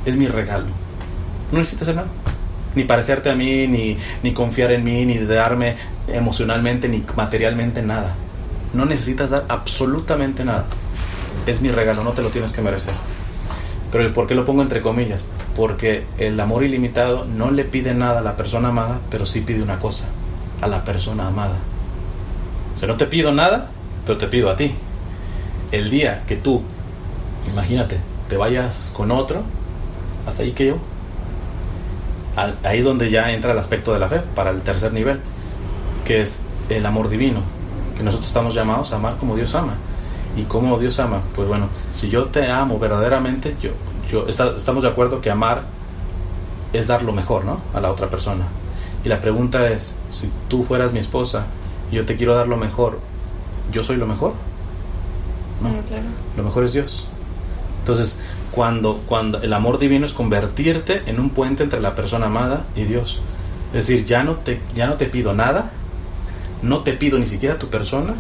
Es mi regalo. No necesitas hacer nada. Ni parecerte a mí, ni confiar en mí, ni darme emocionalmente, ni materialmente nada. No necesitas dar absolutamente nada. Es mi regalo, no te lo tienes que merecer. Pero ¿por qué lo pongo entre comillas? Porque el amor ilimitado no le pide nada a la persona amada, pero sí pide una cosa, a la persona amada. O sea, no te pido nada, pero te pido a ti. El día que tú, imagínate, te vayas con otro, hasta ahí que yo, ahí es donde ya entra el aspecto de la fe, para el tercer nivel, que es el amor divino, que nosotros estamos llamados a amar como Dios ama. ¿Y cómo Dios ama? Pues bueno, si yo te amo verdaderamente, estamos de acuerdo que amar es dar lo mejor, ¿no?, a la otra persona. Y la pregunta es, si tú fueras mi esposa y yo te quiero dar lo mejor, ¿yo soy lo mejor? No, claro. Lo mejor es Dios. Entonces, cuando el amor divino es convertirte en un puente entre la persona amada y Dios. Es decir, ya no te pido nada, no te pido ni siquiera tu persona.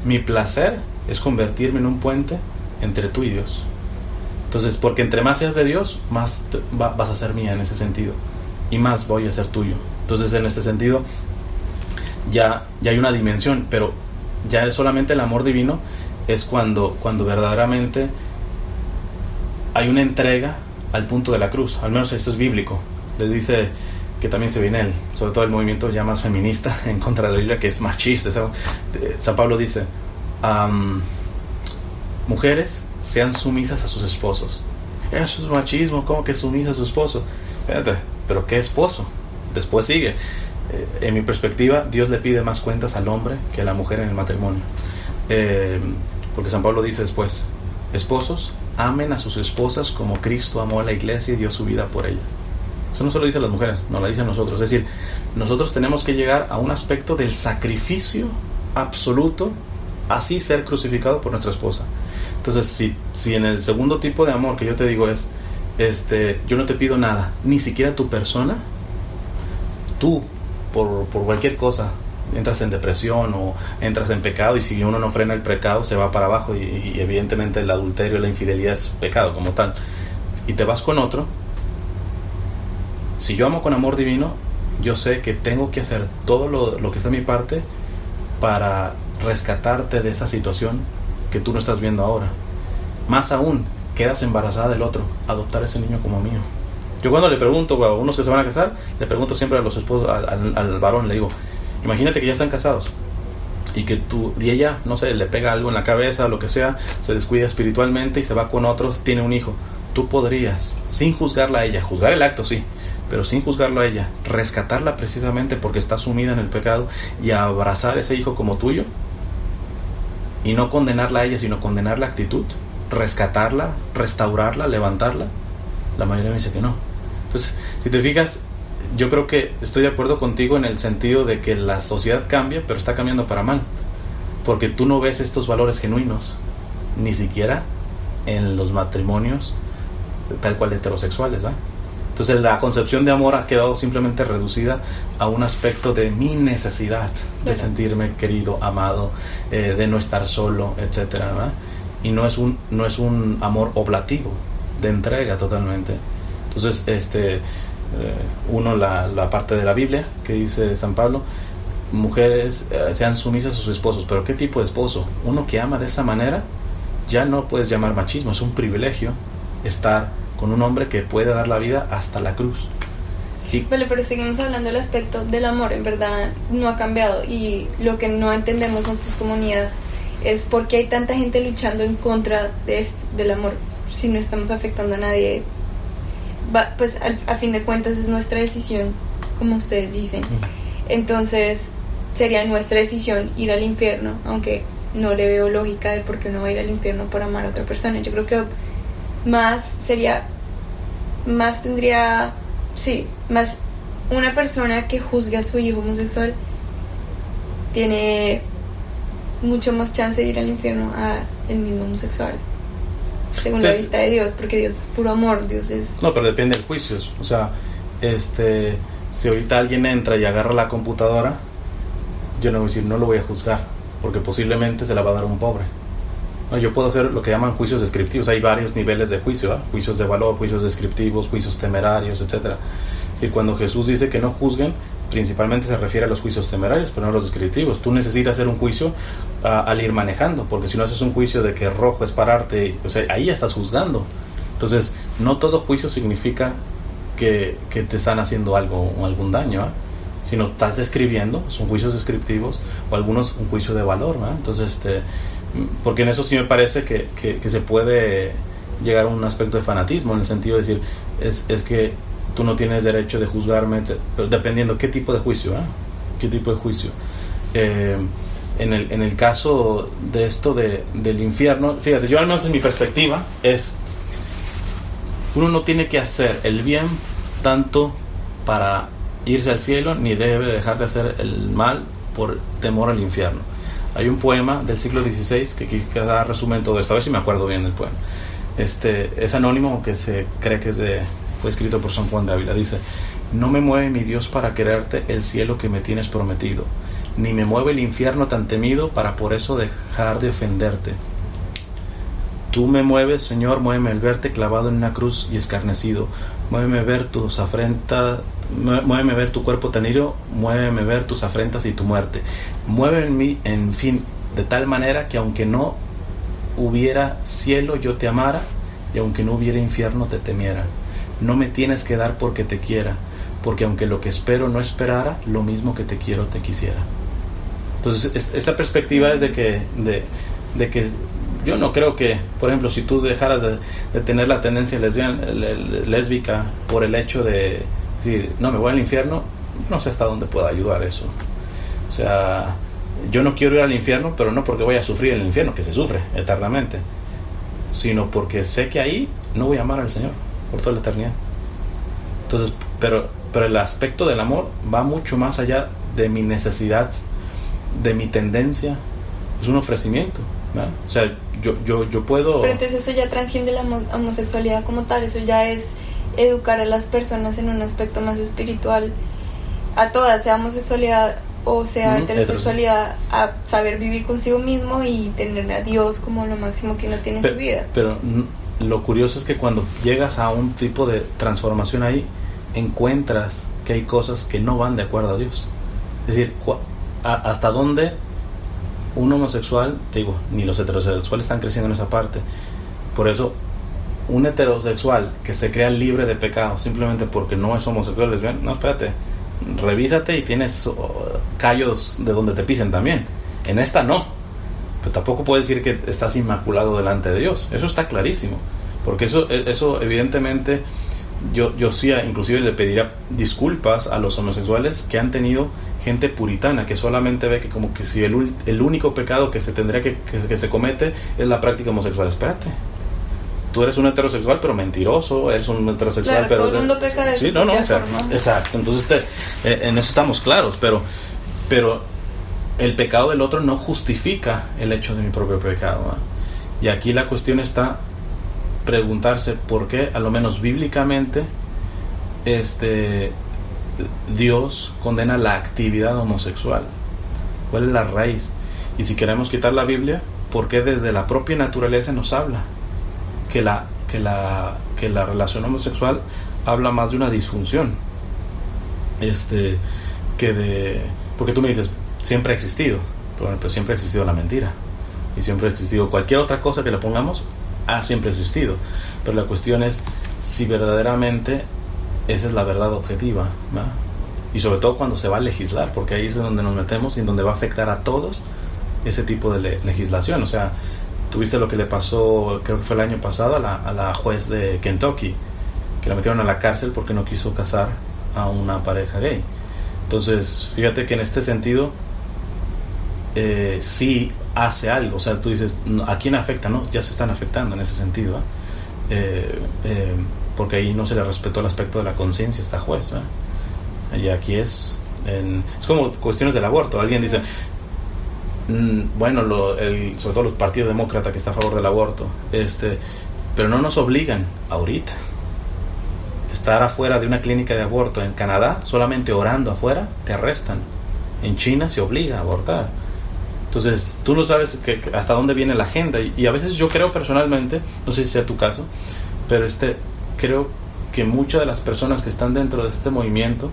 Mi placer es convertirme en un puente entre tú y Dios. Entonces, porque entre más seas de Dios, más vas a ser mía en ese sentido, y más voy a ser tuyo. Entonces, en este sentido, ya hay una dimensión, pero ya solamente el amor divino es cuando verdaderamente hay una entrega al punto de la cruz. Al menos esto es bíblico. Les dice que también se viene sobre todo el movimiento ya más feminista en contra de la Biblia, que es machista. San Pablo dice, mujeres, sean sumisas a sus esposos. Eso es machismo, ¿cómo que sumisa a su esposo? Espérate, ¿pero qué esposo? Después sigue, en mi perspectiva, Dios le pide más cuentas al hombre que a la mujer en el matrimonio. porque San Pablo dice después: esposos, amen a sus esposas como Cristo amó a la iglesia y dio su vida por ella. Eso no se lo dice a las mujeres, nos lo dice a nosotros. Es decir, nosotros tenemos que llegar a un aspecto del sacrificio absoluto, así ser crucificado por nuestra esposa. Entonces, si en el segundo tipo de amor que yo te digo es, yo no te pido nada, ni siquiera tu persona, tú, por cualquier cosa, entras en depresión o entras en pecado, y si uno no frena el pecado se va para abajo, y evidentemente el adulterio, la infidelidad es pecado como tal, y te vas con otro. Si yo amo con amor divino, yo sé que tengo que hacer todo lo que está de mi parte para rescatarte de esta situación que tú no estás viendo ahora. Más aún, quedas embarazada del otro, adoptar a ese niño como mío. Yo cuando le pregunto a unos que se van a casar, le pregunto siempre a los esposos, al varón, le digo: imagínate que ya están casados y que tú y ella, no sé, le pega algo en la cabeza o lo que sea, se descuida espiritualmente y se va con otros, tiene un hijo. Tú podrías, sin juzgarla a ella, juzgar el acto sí, pero sin juzgarlo a ella, rescatarla precisamente porque está sumida en el pecado, y abrazar ese hijo como tuyo, y no condenarla a ella, sino condenar la actitud, rescatarla, restaurarla, levantarla. La mayoría me dice que no. Entonces, si te fijas, yo creo que estoy de acuerdo contigo en el sentido de que la sociedad cambia, pero está cambiando para mal, porque tú no ves estos valores genuinos, ni siquiera en los matrimonios tal cual heterosexuales, ¿eh? Entonces la concepción de amor ha quedado simplemente reducida a un aspecto de mi necesidad de sentirme querido, amado, de no estar solo, etcétera, ¿verdad? Y no es un amor oblativo, de entrega totalmente. Entonces, la parte de la Biblia que dice San Pablo: mujeres, sean sumisas a sus esposos. Pero ¿qué tipo de esposo? Uno que ama de esa manera, ya no puedes llamar machismo, es un privilegio estar con un hombre que puede dar la vida hasta la cruz. Vale, pero seguimos hablando del aspecto del amor. En verdad no ha cambiado, y lo que no entendemos nosotros como comunidad es por qué hay tanta gente luchando en contra de esto, del amor, si no estamos afectando a nadie. Pues a fin de cuentas es nuestra decisión, como ustedes dicen. Entonces sería nuestra decisión ir al infierno, aunque no le veo lógica de por qué uno va a ir al infierno por amar a otra persona. Yo creo que más una persona que juzga a su hijo homosexual tiene mucho más chance de ir al infierno a el mismo homosexual, según la vista de Dios, porque Dios es puro amor. Dios es... No, pero depende del juicio. O sea, si ahorita alguien entra y agarra la computadora, yo no voy a decir, no lo voy a juzgar, porque posiblemente se la va a dar a un pobre. No, yo puedo hacer lo que llaman juicios descriptivos. Hay varios niveles de juicio, ¿eh? Juicios de valor, juicios descriptivos, juicios temerarios, etcétera. Es decir, cuando Jesús dice que no juzguen, principalmente se refiere a los juicios temerarios, pero no a los descriptivos. Tú necesitas hacer un juicio al ir manejando, porque si no haces un juicio de que rojo es pararte, o sea, ahí ya estás juzgando. Entonces, no todo juicio significa que te están haciendo algo o algún daño, ¿eh? Sino estás describiendo, son juicios descriptivos, o algunos un juicio de valor, ¿eh? Entonces, porque en eso sí me parece que se puede llegar a un aspecto de fanatismo, en el sentido de decir, es que tú no tienes derecho de juzgarme, pero dependiendo qué tipo de juicio, ¿eh? ¿Qué tipo de juicio? En el caso de esto del infierno, fíjate, yo al menos en mi perspectiva es, uno no tiene que hacer el bien tanto para irse al cielo, ni debe dejar de hacer el mal por temor al infierno. Hay un poema del siglo XVI que da resumen todo esto, a ver si me acuerdo bien del poema. Es anónimo, aunque se cree que fue escrito por San Juan de Ávila. Dice: no me mueve mi Dios para quererte el cielo que me tienes prometido, ni me mueve el infierno tan temido para por eso dejar de ofenderte. Tú me mueves, Señor, muéveme al verte clavado en una cruz y escarnecido. Muéveme ver tus afrentas, muéveme ver tu cuerpo tan herido, muéveme ver tus afrentas y tu muerte. Muéveme en mí, en fin, de tal manera que aunque no hubiera cielo yo te amara, y aunque no hubiera infierno te temiera. No me tienes que dar porque te quiera, porque aunque lo que espero no esperara, lo mismo que te quiero te quisiera. Entonces esta perspectiva es de que yo no creo que, por ejemplo, si tú dejaras de tener la tendencia lésbica por el hecho de decir, no, me voy al infierno, no sé hasta dónde pueda ayudar eso. O sea, yo no quiero ir al infierno, pero no porque voy a sufrir en el infierno, que se sufre eternamente, sino porque sé que ahí no voy a amar al Señor por toda la eternidad. Entonces, pero el aspecto del amor va mucho más allá de mi necesidad, de mi tendencia. Es un ofrecimiento, ¿verdad? O sea, yo puedo... Pero entonces eso ya transciende la homosexualidad como tal. Eso ya es educar a las personas en un aspecto más espiritual, a todas, sea homosexualidad o sea heterosexualidad, a saber vivir consigo mismo y tener a Dios como lo máximo que uno tiene en su vida. Pero lo curioso es que cuando llegas a un tipo de transformación ahí, encuentras que hay cosas que no van de acuerdo a Dios. Es decir, hasta dónde un homosexual, te digo, ni los heterosexuales están creciendo en esa parte. Por eso, un heterosexual que se crea libre de pecado simplemente porque no es homosexual, lesbiana, no, espérate, revísate y tienes callos de donde te pisen también. En esta no, pero tampoco puedes decir que estás inmaculado delante de Dios. Eso está clarísimo, porque eso evidentemente yo sí, inclusive le pediría disculpas a los homosexuales que han tenido gente puritana que solamente ve que como que si el único pecado que se tendría que se comete es la práctica homosexual. Espérate, tú eres un heterosexual pero mentiroso, eres un heterosexual, claro, pero todo el mundo peca de sí, no, o sea, exacto. Entonces en eso estamos claros, pero el pecado del otro no justifica el hecho de mi propio pecado, ¿no? Y aquí la cuestión está preguntarse por qué, a lo menos bíblicamente, Dios condena la actividad homosexual. ¿Cuál es la raíz? Y si queremos quitar la Biblia, ¿por qué desde la propia naturaleza nos habla que la relación homosexual habla más de una disfunción? Porque tú me dices, siempre ha existido, pero siempre ha existido la mentira, y siempre ha existido cualquier otra cosa que le pongamos, siempre ha existido. Pero la cuestión es si verdaderamente esa es la verdad objetiva, ¿verdad? Y sobre todo cuando se va a legislar, porque ahí es donde nos metemos y en donde va a afectar a todos ese tipo de legislación. O sea, tuviste lo que le pasó, creo que fue el año pasado, a la juez de Kentucky, que la metieron a la cárcel porque no quiso casar a una pareja gay. Entonces, fíjate que en este sentido sí hace algo. O sea, tú dices, ¿a quién afecta? No, ya se están afectando en ese sentido, porque ahí no se le respetó el aspecto de la conciencia a esta juez, y aquí es como cuestiones del aborto. Alguien dice, bueno, sobre todo los partidos demócratas que está a favor del aborto, pero no nos obligan ahorita estar afuera de una clínica de aborto. En Canadá, solamente orando afuera te arrestan. En China se obliga a abortar. Entonces tú no sabes hasta dónde viene la agenda, y a veces yo creo personalmente, no sé si sea tu caso, pero creo que muchas de las personas que están dentro de este movimiento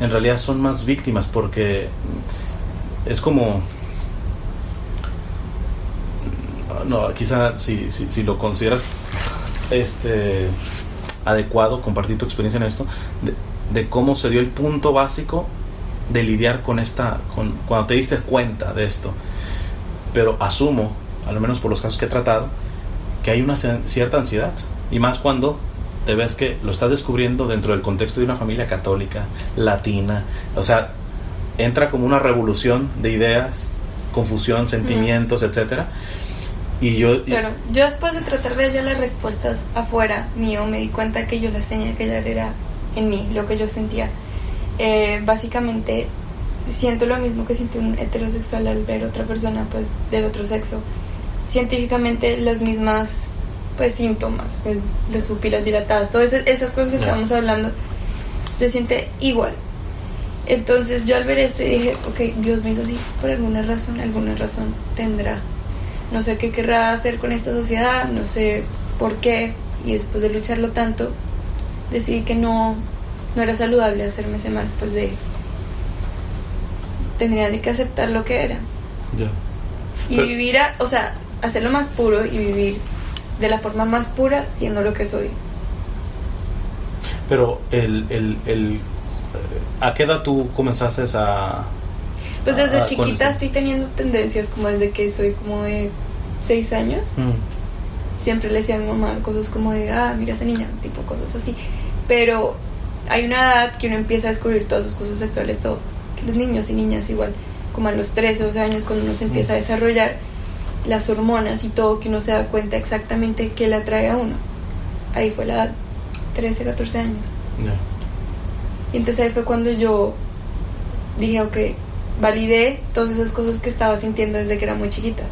en realidad son más víctimas, porque es como, no, quizá si lo consideras adecuado compartir tu experiencia en esto, de cómo se dio el punto básico de lidiar con cuando te diste cuenta de esto. Pero asumo, al menos por los casos que he tratado, que hay una cierta ansiedad, y más cuando te ves que lo estás descubriendo dentro del contexto de una familia católica, latina. O sea, entra como una revolución de ideas, confusión, sentimientos, etcétera. Claro, yo después de tratar de hallar las respuestas afuera mío, me di cuenta que yo las tenía que hallar era en mí, lo que yo sentía. Básicamente siento lo mismo que siente un heterosexual al ver otra persona pues del otro sexo. Científicamente las mismas pues síntomas, pues las pupilas dilatadas, todas esas cosas que estábamos hablando, se siente igual. Entonces yo al ver esto dije, ok, Dios me hizo así por alguna razón tendrá. No sé qué querrá hacer con esta sociedad, no sé por qué, y después de lucharlo tanto decidí que no era saludable hacerme ese mal, pues tendría que aceptar lo que era. Y vivir, hacerlo más puro y vivir de la forma más pura siendo lo que soy. Pero ¿a qué edad tú comenzaste a...? Pues desde chiquita estoy teniendo tendencias, como desde que soy como de 6 años. Siempre le decía a mi mamá cosas como de, mira esa niña, tipo cosas así. Pero hay una edad que uno empieza a descubrir todas sus cosas sexuales, todo. Los niños y niñas igual. como a los 13, 12 años, cuando uno se empieza a desarrollar las hormonas y todo, que uno se da cuenta exactamente qué le atrae a uno. Ahí fue la edad, 13, 14 años. Y entonces ahí fue cuando yo dije, ok, validé todas esas cosas que estaba sintiendo desde que era muy chiquita.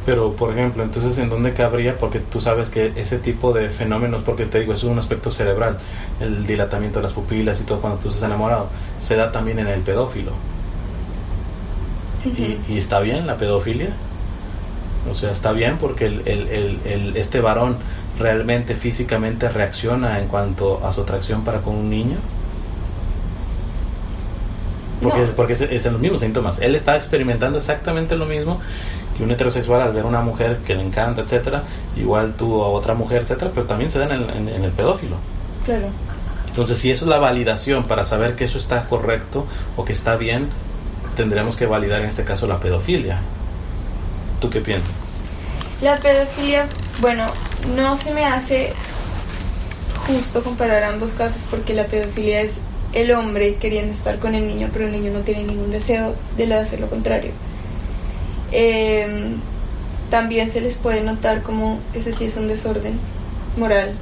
Pero, por ejemplo, entonces, ¿en dónde cabría? Porque tú sabes que ese tipo de fenómenos, porque te digo, eso es un aspecto cerebral, el dilatamiento de las pupilas y todo cuando tú estás enamorado, se da también en el pedófilo. ¿Y está bien la pedofilia? O sea, está bien porque este varón realmente físicamente reacciona en cuanto a su atracción para con un niño. Porque es en los mismos síntomas. Él está experimentando exactamente lo mismo que un heterosexual al ver a una mujer que le encanta, etcétera. Igual tú a otra mujer, etcétera, pero también se da en el pedófilo. Claro. Entonces, si eso es la validación para saber que eso está correcto o que está bien, tendremos que validar en este caso la pedofilia. ¿Tú qué piensas? La pedofilia, bueno, no se me hace justo comparar ambos casos, porque la pedofilia es el hombre queriendo estar con el niño, pero el niño no tiene ningún deseo de hacer lo contrario. También se les puede notar como ese sí es un desorden moral.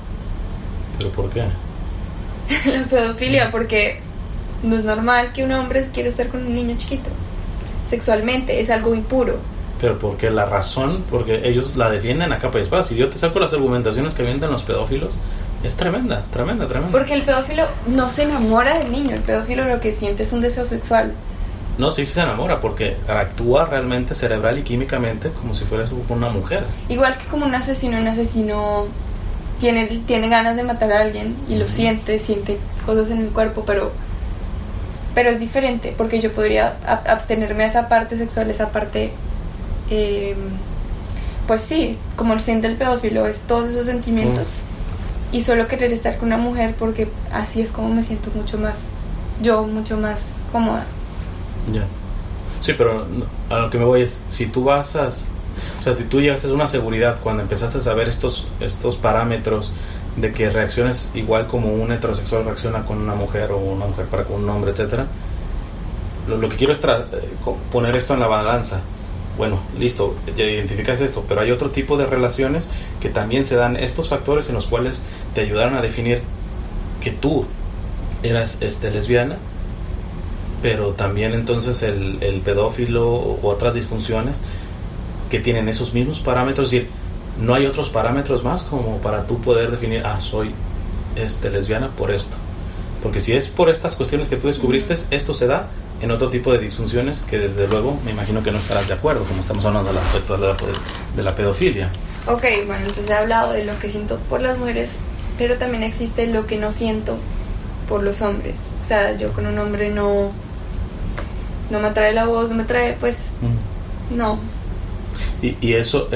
¿Pero por qué? La pedofilia, porque no es normal que un hombre quiera estar con un niño chiquito. Sexualmente es algo impuro. Pero porque la razón, porque ellos la defienden a capa y espada. Si yo te saco las argumentaciones que avientan los pedófilos, es tremenda. Porque el pedófilo no se enamora del niño. El pedófilo lo que siente es un deseo sexual. No, sí se enamora porque actúa realmente cerebral y químicamente como si fuera una mujer. Igual que como un asesino tiene ganas de matar a alguien y lo siente cosas en el cuerpo, pero es diferente, porque yo podría abstenerme a esa parte sexual, esa parte, pues sí, como lo siente el pedófilo, es todos esos sentimientos y solo querer estar con una mujer, porque así es como me siento mucho más cómoda. Ya. Sí, pero a lo que me voy es, si tú si tú llegaste a una seguridad cuando empezaste a saber estos parámetros de que reacciones igual como un heterosexual reacciona con una mujer o una mujer para con un hombre, etcétera, lo que quiero es poner esto en la balanza. Bueno, listo, ya identificas esto, pero hay otro tipo de relaciones que también se dan estos factores en los cuales te ayudaron a definir que tú eras lesbiana, pero también entonces el pedófilo u otras disfunciones que tienen esos mismos parámetros. Es decir, no hay otros parámetros más como para tú poder definir, soy lesbiana por esto. Porque si es por estas cuestiones que tú descubriste, esto se da en otro tipo de disfunciones que desde luego me imagino que no estarás de acuerdo, como estamos hablando del aspecto de la pedofilia. Ok, bueno, entonces he hablado de lo que siento por las mujeres, pero también existe lo que no siento por los hombres. O sea, yo con un hombre no me atrae la voz, no me atrae, pues, no. Y eso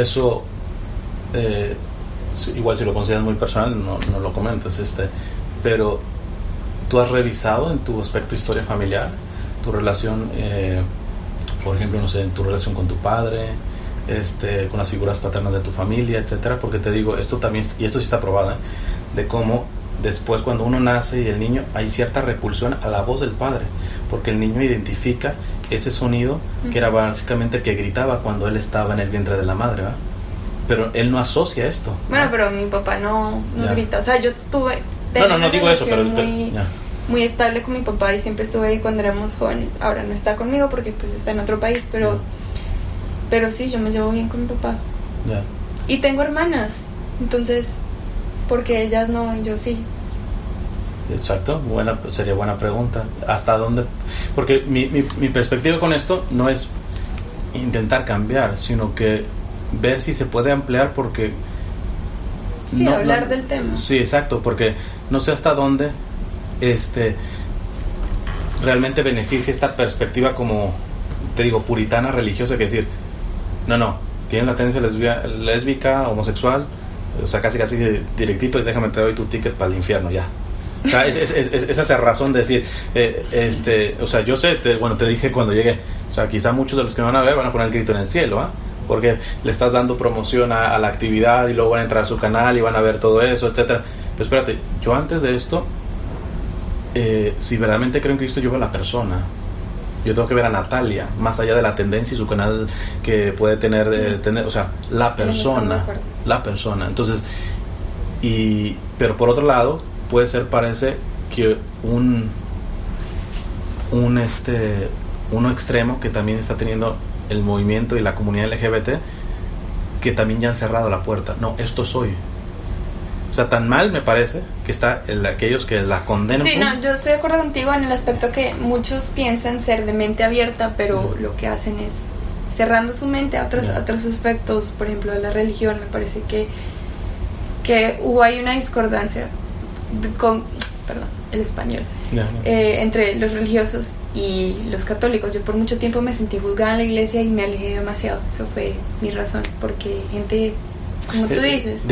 igual si lo consideras muy personal, no lo comentes, pero ¿tú has revisado en tu aspecto historia familiar tu relación, por ejemplo, no sé, en tu relación con tu padre, con las figuras paternas de tu familia, etcétera? Porque te digo, esto también, y esto sí está probado, de cómo después cuando uno nace y el niño, hay cierta repulsión a la voz del padre, porque el niño identifica ese sonido que era básicamente el que gritaba cuando él estaba en el vientre de la madre, ¿verdad? Pero él no asocia esto, ¿no? Bueno, pero mi papá no grita. O sea, yo tuve no digo eso, pero muy estable con mi papá y siempre estuve ahí cuando éramos jóvenes. Ahora no está conmigo porque pues está en otro país, pero sí, yo me llevo bien con mi papá. Y tengo hermanas, entonces, porque ellas no y yo sí. Exacto, sería buena pregunta. ¿Hasta dónde? Porque mi perspectiva con esto no es intentar cambiar, sino que ver si se puede ampliar, porque sí, hablar del tema. Sí, exacto, porque no sé hasta dónde realmente beneficia esta perspectiva, como te digo, puritana, religiosa, que decir, no, tienen la tendencia lésbica, homosexual, o sea, casi directito, y déjame te doy tu ticket para el infierno, ya. O sea, esa razón de decir, o sea, yo sé, te dije cuando llegué, o sea, quizá muchos de los que me van a ver van a poner el grito en el cielo, porque le estás dando promoción a la actividad y luego van a entrar a su canal y van a ver todo eso, etcétera. Pero espérate, yo antes de esto, si verdaderamente creo en Cristo, yo veo a la persona. Yo tengo que ver a Natalia, más allá de la tendencia y su canal que puede tener, o sea, la persona. Entonces, pero por otro lado, puede ser, parece que uno extremo que también está teniendo el movimiento y la comunidad LGBT, que también ya han cerrado la puerta. No, esto soy. O sea, tan mal me parece que está aquellos que la condenan. Sí, no, yo estoy de acuerdo contigo en el aspecto que muchos piensan ser de mente abierta, pero lo que hacen es cerrando su mente a otros aspectos, por ejemplo, de la religión. Me parece que hay una discordancia con, perdón, el español, entre los religiosos y los católicos. Yo por mucho tiempo me sentí juzgada en la iglesia y me alejé demasiado. Eso fue mi razón, porque gente, como tú dices,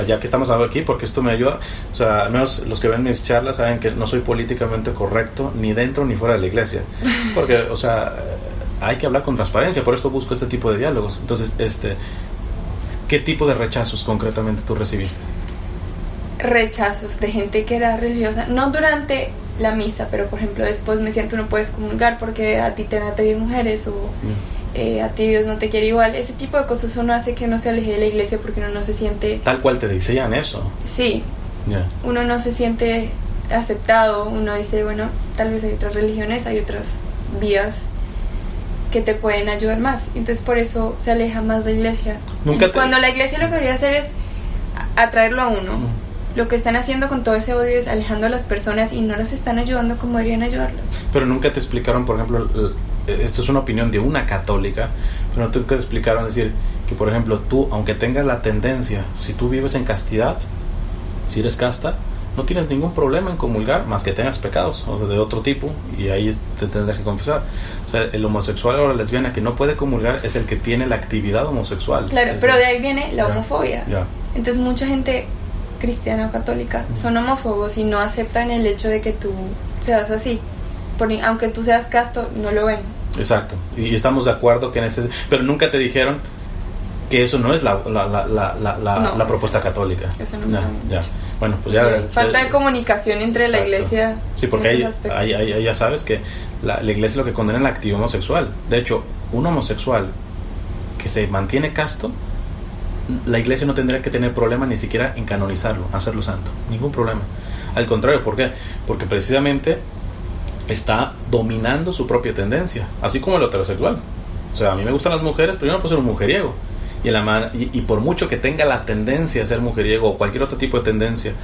ya que estamos hablando aquí, porque esto me ayuda, o sea, al menos los que ven mis charlas saben que no soy políticamente correcto ni dentro ni fuera de la iglesia, porque, o sea, hay que hablar con transparencia, por esto busco este tipo de diálogos. Entonces, ¿qué tipo de rechazos concretamente tú recibiste? Rechazos de gente que era religiosa, no durante la misa, pero por ejemplo después me siento no puedes comulgar porque a ti te han atraído mujeres, o a ti Dios no te quiere igual. Ese tipo de cosas uno hace que uno se aleje de la iglesia porque uno no se siente... Tal cual te decían eso. Sí. Uno no se siente aceptado, uno dice, bueno, tal vez hay otras religiones, hay otras vías que te pueden ayudar más. Entonces por eso se aleja más de la iglesia. Cuando la iglesia lo que debería hacer es atraerlo a uno. Lo que están haciendo con todo ese odio es alejando a las personas y no las están ayudando como deberían ayudarlas. Pero nunca te explicaron, por ejemplo, esto es una opinión de una católica, pero nunca te explicaron decir que, por ejemplo, tú, aunque tengas la tendencia, si tú vives en castidad, si eres casta, no tienes ningún problema en comulgar, más que tengas pecados, o sea, de otro tipo, y ahí te tendrás que confesar. O sea, el homosexual o la lesbiana que no puede comulgar es el que tiene la actividad homosexual. Claro, pero de ahí viene la homofobia. Entonces mucha gente cristiana o católica son homófobos y no aceptan el hecho de que tú seas así, aunque tú seas casto, no lo ven. Exacto, y estamos de acuerdo que pero nunca te dijeron que eso no es la propuesta católica. Eso no. Bueno, pues ya falta de comunicación entre la iglesia. Sí, porque ahí ya sabes que la iglesia lo que condena es la actividad homosexual. De hecho, un homosexual que se mantiene casto, la iglesia no tendría que tener problema ni siquiera en canonizarlo, hacerlo santo, ningún problema. Al contrario, ¿por qué? Porque precisamente está dominando su propia tendencia, así como el heterosexual. O sea, a mí me gustan las mujeres, pero yo no puedo ser un mujeriego. Y por mucho que tenga la tendencia a ser mujeriego o cualquier otro tipo de tendencia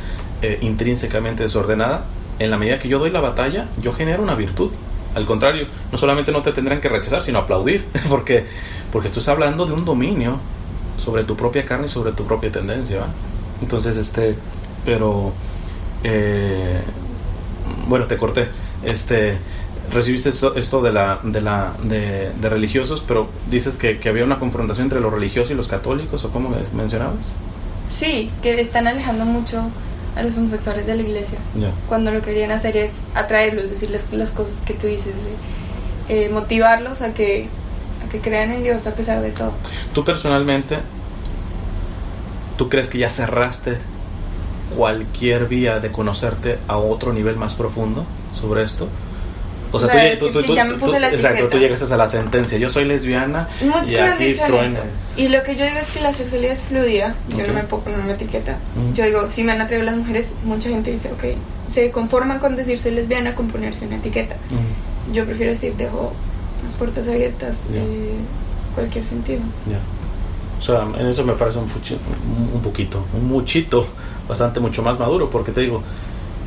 intrínsecamente desordenada, en la medida que yo doy la batalla, yo genero una virtud. Al contrario, no solamente no te tendrán que rechazar, sino aplaudir, porque tú estás hablando de un dominio sobre tu propia carne y sobre tu propia tendencia, ¿va? Entonces, pero bueno, te corté. Recibiste esto de religiosos, pero dices que había una confrontación entre los religiosos y los católicos, ¿o cómo mencionabas? Sí, que están alejando mucho a los homosexuales de la iglesia. Cuando lo que querían hacer es atraerlos, decirles las cosas que tú dices, motivarlos a que crean en Dios a pesar de todo. Tú personalmente, ¿tú crees que ya cerraste cualquier vía de conocerte a otro nivel más profundo sobre esto? O sea, ya me puse la etiqueta. Exacto, tú llegaste a la sentencia, yo soy lesbiana. Muchos me han dicho eso. Y lo que yo digo es que la sexualidad es fluida. Yo no me pongo en una etiqueta. Yo digo, si me han atraído las mujeres, mucha gente dice, ok, se conforman con decir soy lesbiana con ponerse una etiqueta. Yo prefiero decir, dejo las puertas abiertas, cualquier sentido. O sea, en eso me parece un muchito, mucho más maduro, porque te digo,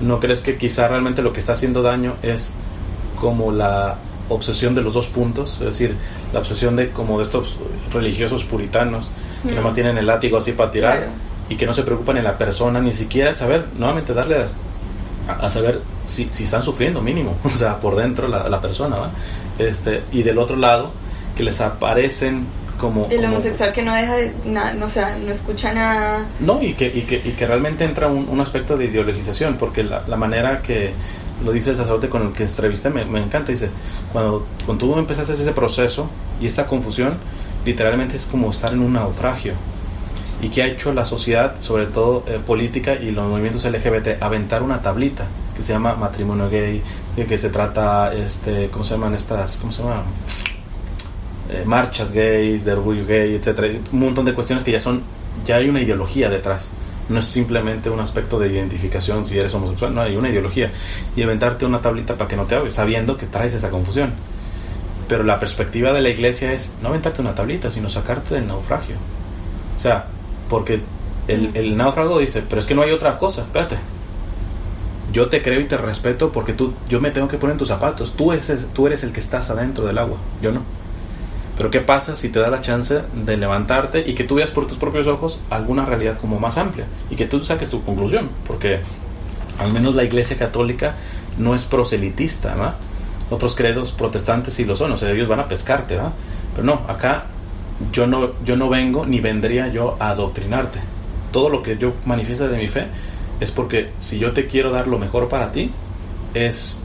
¿no crees que quizá realmente lo que está haciendo daño es como la obsesión de los dos puntos? Es decir, la obsesión de estos religiosos puritanos que nomás tienen el látigo así para tirar, y que no se preocupan en la persona, ni siquiera saber, nuevamente darle a saber si están sufriendo mínimo, o sea, por dentro la persona, ¿va? Y del otro lado, que les aparecen como el homosexual que no deja de nada, o sea, no escucha nada. No, y que realmente entra un aspecto de ideologización, porque la manera que lo dice el sacerdote con el que entrevisté me encanta. Dice, cuando tú empezaste ese proceso y esta confusión, literalmente es como estar en un naufragio. ¿Y qué ha hecho la sociedad, sobre todo política y los movimientos LGBT? Aventar una tablita que se llama matrimonio gay, de que se trata, ¿cómo se llaman estas? ¿Cómo se llaman? Marchas gays, de orgullo gay, etcétera. Un montón de cuestiones que ya hay una ideología detrás. No es simplemente un aspecto de identificación si eres homosexual, no, hay una ideología. Y inventarte una tablita para que no te hables, sabiendo que traes esa confusión. Pero la perspectiva de la iglesia es no inventarte una tablita, sino sacarte del naufragio. O sea, porque el náufrago dice, pero es que no hay otra cosa, espérate. Yo te creo y te respeto porque yo me tengo que poner en tus zapatos. Tú eres el que estás adentro del agua, yo no. Pero ¿qué pasa si te da la chance de levantarte y que tú veas por tus propios ojos alguna realidad como más amplia y que tú saques tu conclusión? Porque al menos la Iglesia Católica no es proselitista, ¿va? Otros credos protestantes sí lo son, o sea, ellos van a pescarte, ¿va? Pero no, acá yo no vengo ni vendría yo a adoctrinarte. Todo lo que yo manifieste de mi fe es porque si yo te quiero dar lo mejor para ti, es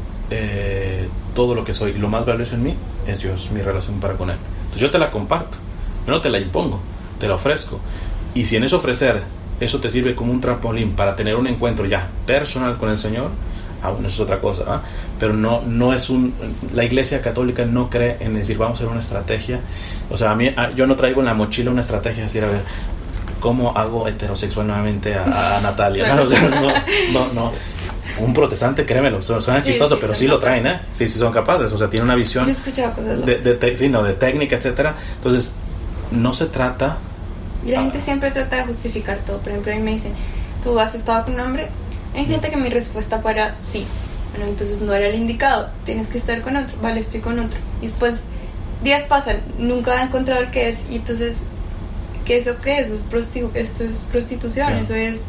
todo lo que soy. Lo más valioso en mí es Dios, mi relación para con Él. Entonces yo te la comparto, yo no te la impongo, te la ofrezco. Y si en eso ofrecer, eso te sirve como un trampolín para tener un encuentro ya personal con el Señor, bueno, eso es otra cosa, ¿eh? Pero no es la Iglesia Católica no cree en decir vamos a hacer una estrategia. O sea, yo no traigo en la mochila una estrategia así, a ver, ¿cómo hago heterosexual nuevamente a Natalia? ¿No? O sea, no. Un protestante, créemelo, suena chistoso, pero sí lo traen, ¿eh? Sí son capaces, o sea, tienen una visión. Yo he escuchado cosas de técnica, etcétera. Entonces, no se trata. Y la gente siempre trata de justificar todo. Por ejemplo, a mí me dicen, ¿tú has estado con un hombre? Hay gente que mi respuesta para sí. Bueno, entonces no era el indicado, tienes que estar con otro. Vale, estoy con otro. Y después, días pasan, nunca ha encontrado el que es. Y entonces, ¿eso qué es? Esto es prostitución, eso es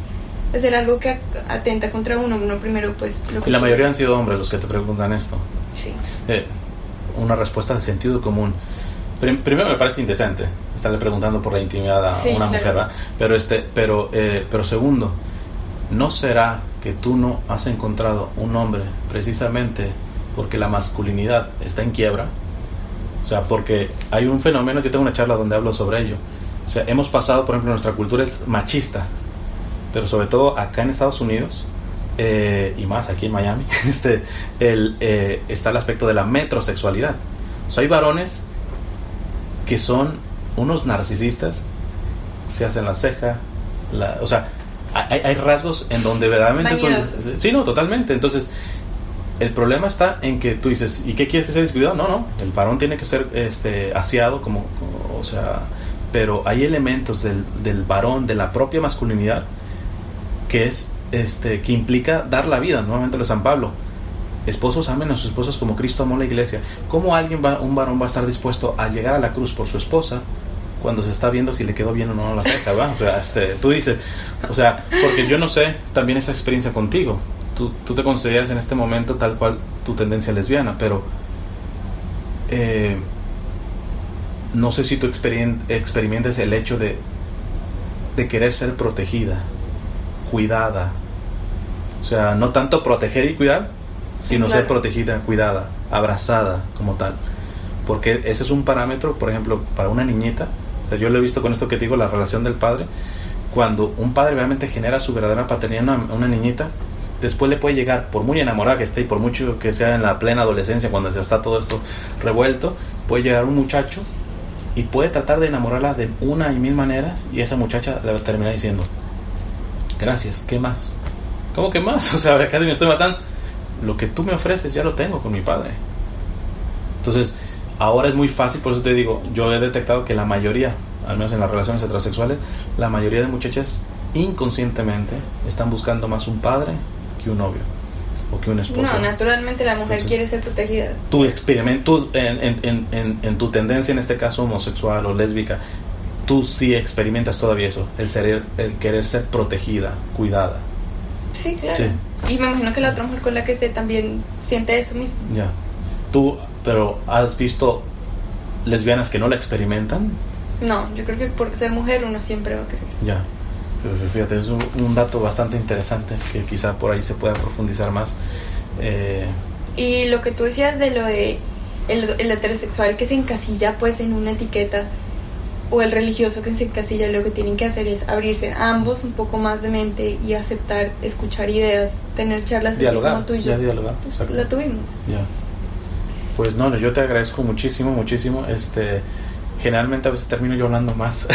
hacer algo que atenta contra uno primero, pues... Y la mayoría han sido hombres los que te preguntan esto. Sí. Una respuesta de sentido común. Primero me parece indecente estarle preguntando por la intimidad a una mujer, ¿verdad? Pero segundo, ¿no será que tú no has encontrado un hombre precisamente porque la masculinidad está en quiebra? O sea, porque hay un fenómeno, yo tengo una charla donde hablo sobre ello. O sea, hemos pasado, por ejemplo, nuestra cultura es machista, pero sobre todo acá en Estados Unidos, y más aquí en Miami, está el aspecto de la metrosexualidad. O sea, hay varones que son unos narcisistas, se hacen la ceja, o sea, hay rasgos en donde verdaderamente... Sí, no, totalmente. Entonces, el problema está en que tú dices, ¿y qué quieres que sea descuidado? No, el varón tiene que ser aseado, o sea... Pero hay elementos del varón, de la propia masculinidad, que implica dar la vida. Nuevamente lo de San Pablo: esposos amen a sus esposas como Cristo amó la iglesia. ¿Cómo un varón va a estar dispuesto a llegar a la cruz por su esposa cuando se está viendo si le quedó bien o no la ceja, ¿va? O sea, tú dices, o sea, porque yo no sé también esa experiencia contigo. Tú te consideras en este momento tal cual tu tendencia lesbiana, pero no sé si tú experimentes el hecho de querer ser protegida, cuidada. O sea, no tanto proteger y cuidar, sino ser protegida, cuidada, abrazada como tal. Porque ese es un parámetro, por ejemplo, para una niñita. O sea, yo lo he visto con esto que te digo, la relación del padre. Cuando un padre realmente genera su verdadera paternidad a una niñita, después le puede llegar, por muy enamorada que esté y por mucho que sea en la plena adolescencia, cuando ya está todo esto revuelto, puede llegar un muchacho y puede tratar de enamorarla de una y mil maneras, y esa muchacha le va a terminar diciendo: gracias, ¿qué más? ¿Cómo que más? O sea, acá me estoy matando. Lo que tú me ofreces ya lo tengo con mi padre. Entonces, ahora es muy fácil, por eso te digo, yo he detectado que la mayoría, al menos en las relaciones heterosexuales, la mayoría de muchachas inconscientemente están buscando más un padre que un novio o que un esposo. No, naturalmente la mujer quiere ser protegida. Tú en tu tendencia, en este caso homosexual o lésbica, tú sí experimentas todavía eso, el querer ser protegida, cuidada. Sí, claro. Sí. Y me imagino que la otra mujer con la que esté también siente eso mismo. Ya. Pero ¿has visto lesbianas que no la experimentan? No, yo creo que por ser mujer uno siempre va a querer. Ya. Pero fíjate, es un dato bastante interesante que quizá por ahí se pueda profundizar más. Y lo que tú decías de lo de el heterosexual que se encasilla pues en una etiqueta, o el religioso que se encasilla, lo que tienen que hacer es abrirse a ambos un poco más de mente y aceptar, escuchar ideas, tener charlas dialogar, así como tú y yo. Ya dialogar, exacto. Lo tuvimos. Ya. Pues no, yo te agradezco muchísimo. Generalmente a veces termino yo hablando más,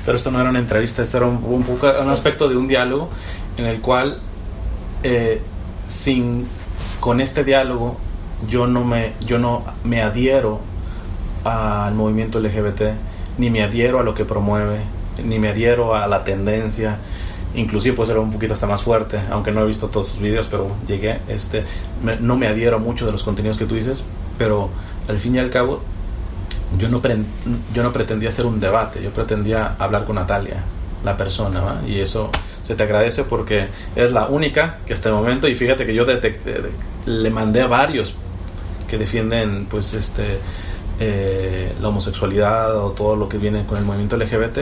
pero esto no era una entrevista, esto era un poco un aspecto de un diálogo en el cual con este diálogo yo no me adhiero al movimiento LGBT, ni me adhiero a lo que promueve, ni me adhiero a la tendencia. Inclusive puede ser un poquito hasta más fuerte, aunque no he visto todos sus videos, pero llegué, no me adhiero a mucho de los contenidos que tú dices, pero al fin y al cabo yo no pretendía hacer un debate, yo pretendía hablar con Natalia, la persona, ¿va? Y eso se te agradece porque eres la única que hasta el momento, y fíjate que yo le mandé a varios que defienden pues la homosexualidad o todo lo que viene con el movimiento LGBT,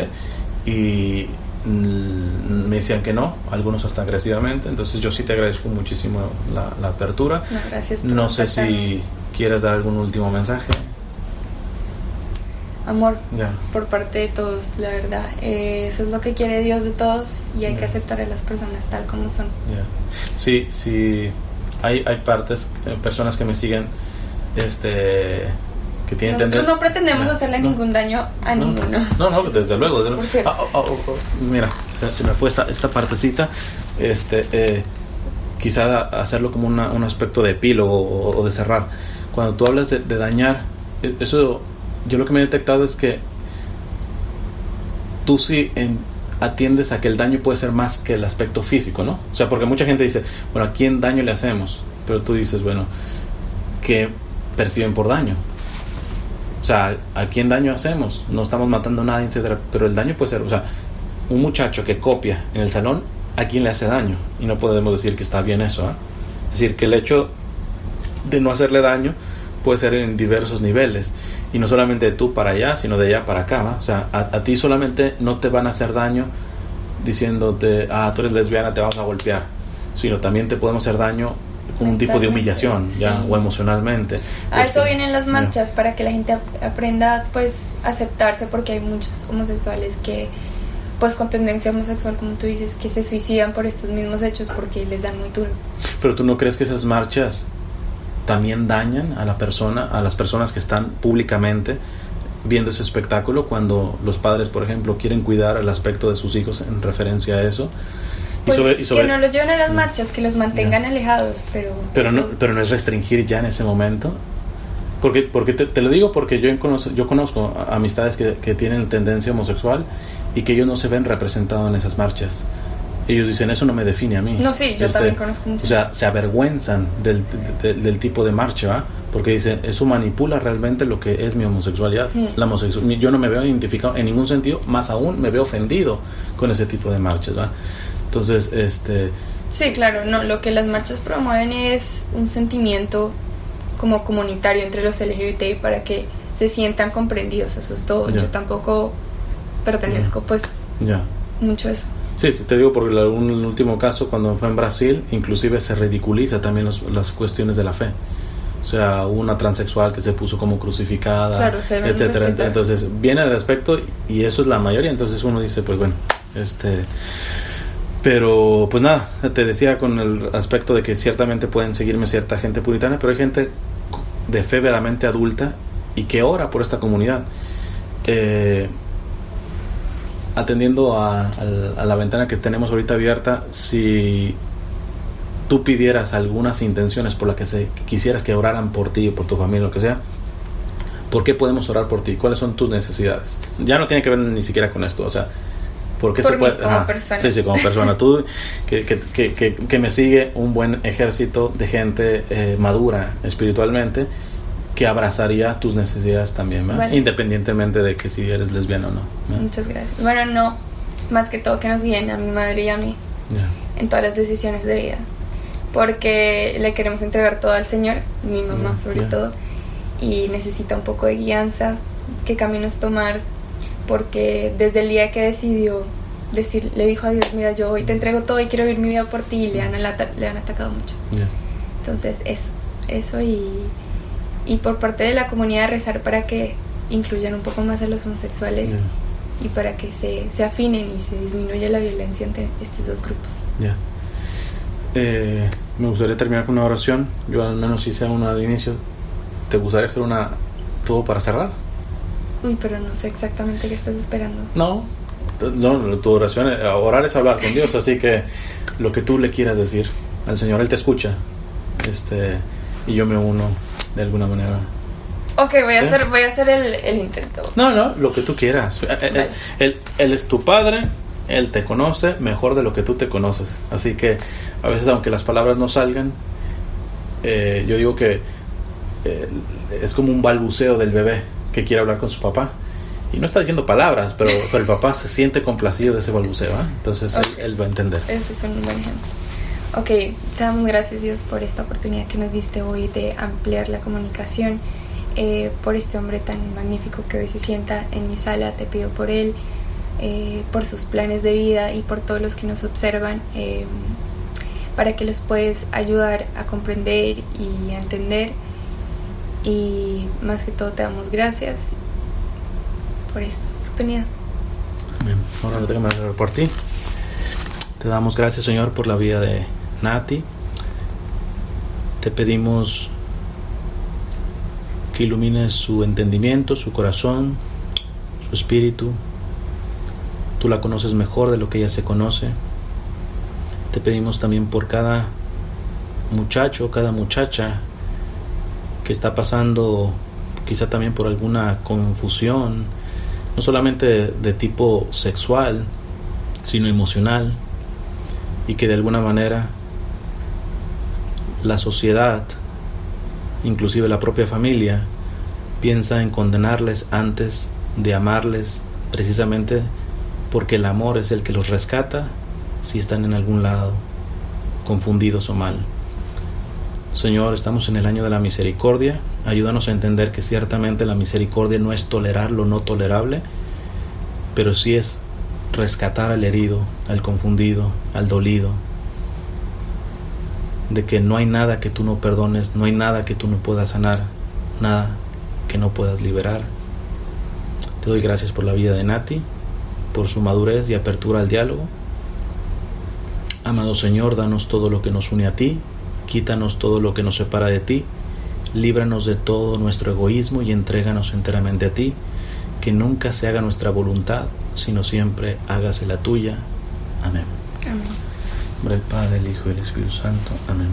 y me decían que no, algunos hasta agresivamente. Entonces yo sí te agradezco muchísimo la apertura. No, gracias por no sé si quieres dar algún último mensaje. Amor, ya, por parte de todos, la verdad, eso es lo que quiere Dios de todos, y hay que aceptar a las personas tal como son. Sí, hay personas que me siguen que tienen nosotros no pretendemos hacerle ningún daño a ninguno. No, desde luego. Mira, se me fue esta partecita. Quizá hacerlo como un aspecto de epílogo o de cerrar. Cuando tú hablas de dañar, eso, yo lo que me he detectado es que tú sí atiendes a que el daño puede ser más que el aspecto físico, ¿no? O sea, porque mucha gente dice, bueno, ¿a quién daño le hacemos? Pero tú dices, bueno, ¿qué perciben por daño? O sea, ¿a quién daño hacemos? No estamos matando a nadie, etcétera. Pero el daño puede ser, o sea, un muchacho que copia en el salón, ¿a quién le hace daño? Y no podemos decir que está bien eso, ¿eh? Es decir, que el hecho de no hacerle daño puede ser en diversos niveles. Y no solamente de tú para allá, sino de allá para acá, ¿va? O sea, a ti solamente no te van a hacer daño diciéndote, tú eres lesbiana, te vamos a golpear. Sino también te podemos hacer daño con un tipo de humillación, sí, ya, o emocionalmente. A eso vienen las marchas, para que la gente aprenda pues a aceptarse, porque hay muchos homosexuales que pues con tendencia homosexual, como tú dices, que se suicidan por estos mismos hechos porque les dan muy duro. Pero tú no crees que esas marchas también dañan a las personas que están públicamente viendo ese espectáculo, cuando los padres, por ejemplo, quieren cuidar el aspecto de sus hijos en referencia a eso? Pues que no los lleven a las marchas, que los mantengan alejados, pero no es restringir ya en ese momento. Porque te lo digo, porque yo conozco amistades que tienen tendencia homosexual y que ellos no se ven representados en esas marchas. Ellos dicen, eso no me define a mí. No, sí, yo también conozco mucho. O sea, se avergüenzan del tipo de marcha, ¿va? Porque dicen, eso manipula realmente lo que es mi homosexualidad. Yo no me veo identificado en ningún sentido, más aún me veo ofendido con ese tipo de marchas, ¿va? Entonces, Sí, claro, no, lo que las marchas promueven es un sentimiento como comunitario entre los LGBT para que se sientan comprendidos, eso es todo. Yo tampoco pertenezco pues mucho a eso. Sí, te digo porque un último caso, cuando fue en Brasil, inclusive se ridiculiza también las cuestiones de la fe. O sea, una transexual que se puso como crucificada, claro, etcétera. Entonces viene el aspecto y eso es la mayoría. Entonces uno dice, pues bueno, pero pues nada, te decía con el aspecto de que ciertamente pueden seguirme cierta gente puritana, pero hay gente de fe verdaderamente adulta y que ora por esta comunidad. Atendiendo a la ventana que tenemos ahorita abierta, si tú pidieras algunas intenciones por las que quisieras que oraran por ti o por tu familia, lo que sea, ¿por qué podemos orar por ti? ¿Cuáles son tus necesidades? Ya no tiene que ver ni siquiera con esto, o sea, ¿por qué se puede? Como persona. Sí, como persona. Tú, que me sigue un buen ejército de gente madura espiritualmente, que abrazaría tus necesidades también, ¿verdad? Vale. Independientemente de que si eres lesbiana o no, ¿verdad? Muchas gracias. Bueno, no, más que todo que nos guíen a mi madre y a mí en todas las decisiones de vida, porque le queremos entregar todo al Señor, mi mamá sobre todo, y necesita un poco de guianza, qué caminos tomar, porque desde el día que decidió le dijo a Dios, mira, yo hoy te entrego todo y quiero vivir mi vida por ti, y le han atacado mucho. Entonces eso y por parte de la comunidad rezar para que incluyan un poco más a los homosexuales y para que se afinen y se disminuya la violencia entre estos dos grupos. Me gustaría terminar con una oración. Yo al menos hice una al inicio. ¿Te gustaría hacer una todo para cerrar? Pero no sé exactamente qué estás esperando. No, tu oración, orar es hablar con Dios, así que lo que tú le quieras decir al Señor, Él te escucha, y yo me uno de alguna manera. Ok, voy a hacer el intento. No, lo que tú quieras. Vale. Él es tu Padre, Él te conoce mejor de lo que tú te conoces, así que a veces, aunque las palabras no salgan, yo digo que es como un balbuceo del bebé que quiere hablar con su papá y no está diciendo palabras, pero el papá se siente complacido de ese balbuceo, entonces okay. él va a entender. Ese es un buen ejemplo. Ok, te damos gracias, Dios, por esta oportunidad que nos diste hoy de ampliar la comunicación, por este hombre tan magnífico que hoy se sienta en mi sala. Te pido por él, por sus planes de vida y por todos los que nos observan, para que los puedes ayudar a comprender y a entender. Y más que todo te damos gracias por esta oportunidad. Bien, ahora no tengo que hablar por ti. Te damos gracias, Señor, por la vida de Nati. Te pedimos que ilumines su entendimiento, su corazón, su espíritu. Tú la conoces mejor de lo que ella se conoce. Te pedimos también por cada muchacho, cada muchacha que está pasando quizá también por alguna confusión, no solamente de tipo sexual, sino emocional, y que de alguna manera la sociedad, inclusive la propia familia, piensa en condenarles antes de amarles, precisamente porque el amor es el que los rescata si están en algún lado confundidos o mal. Señor, estamos en el año de la misericordia. Ayúdanos a entender que ciertamente la misericordia no es tolerar lo no tolerable, pero sí es rescatar al herido, al confundido, al dolido, de que no hay nada que tú no perdones, no hay nada que tú no puedas sanar, nada que no puedas liberar. Te doy gracias por la vida de Nati, por su madurez y apertura al diálogo. Amado Señor, danos todo lo que nos une a ti, quítanos todo lo que nos separa de ti, líbranos de todo nuestro egoísmo y entréganos enteramente a ti, que nunca se haga nuestra voluntad, sino siempre hágase la tuya. Amén. Amén. En nombre del Padre, el Hijo y el Espíritu Santo. Amén.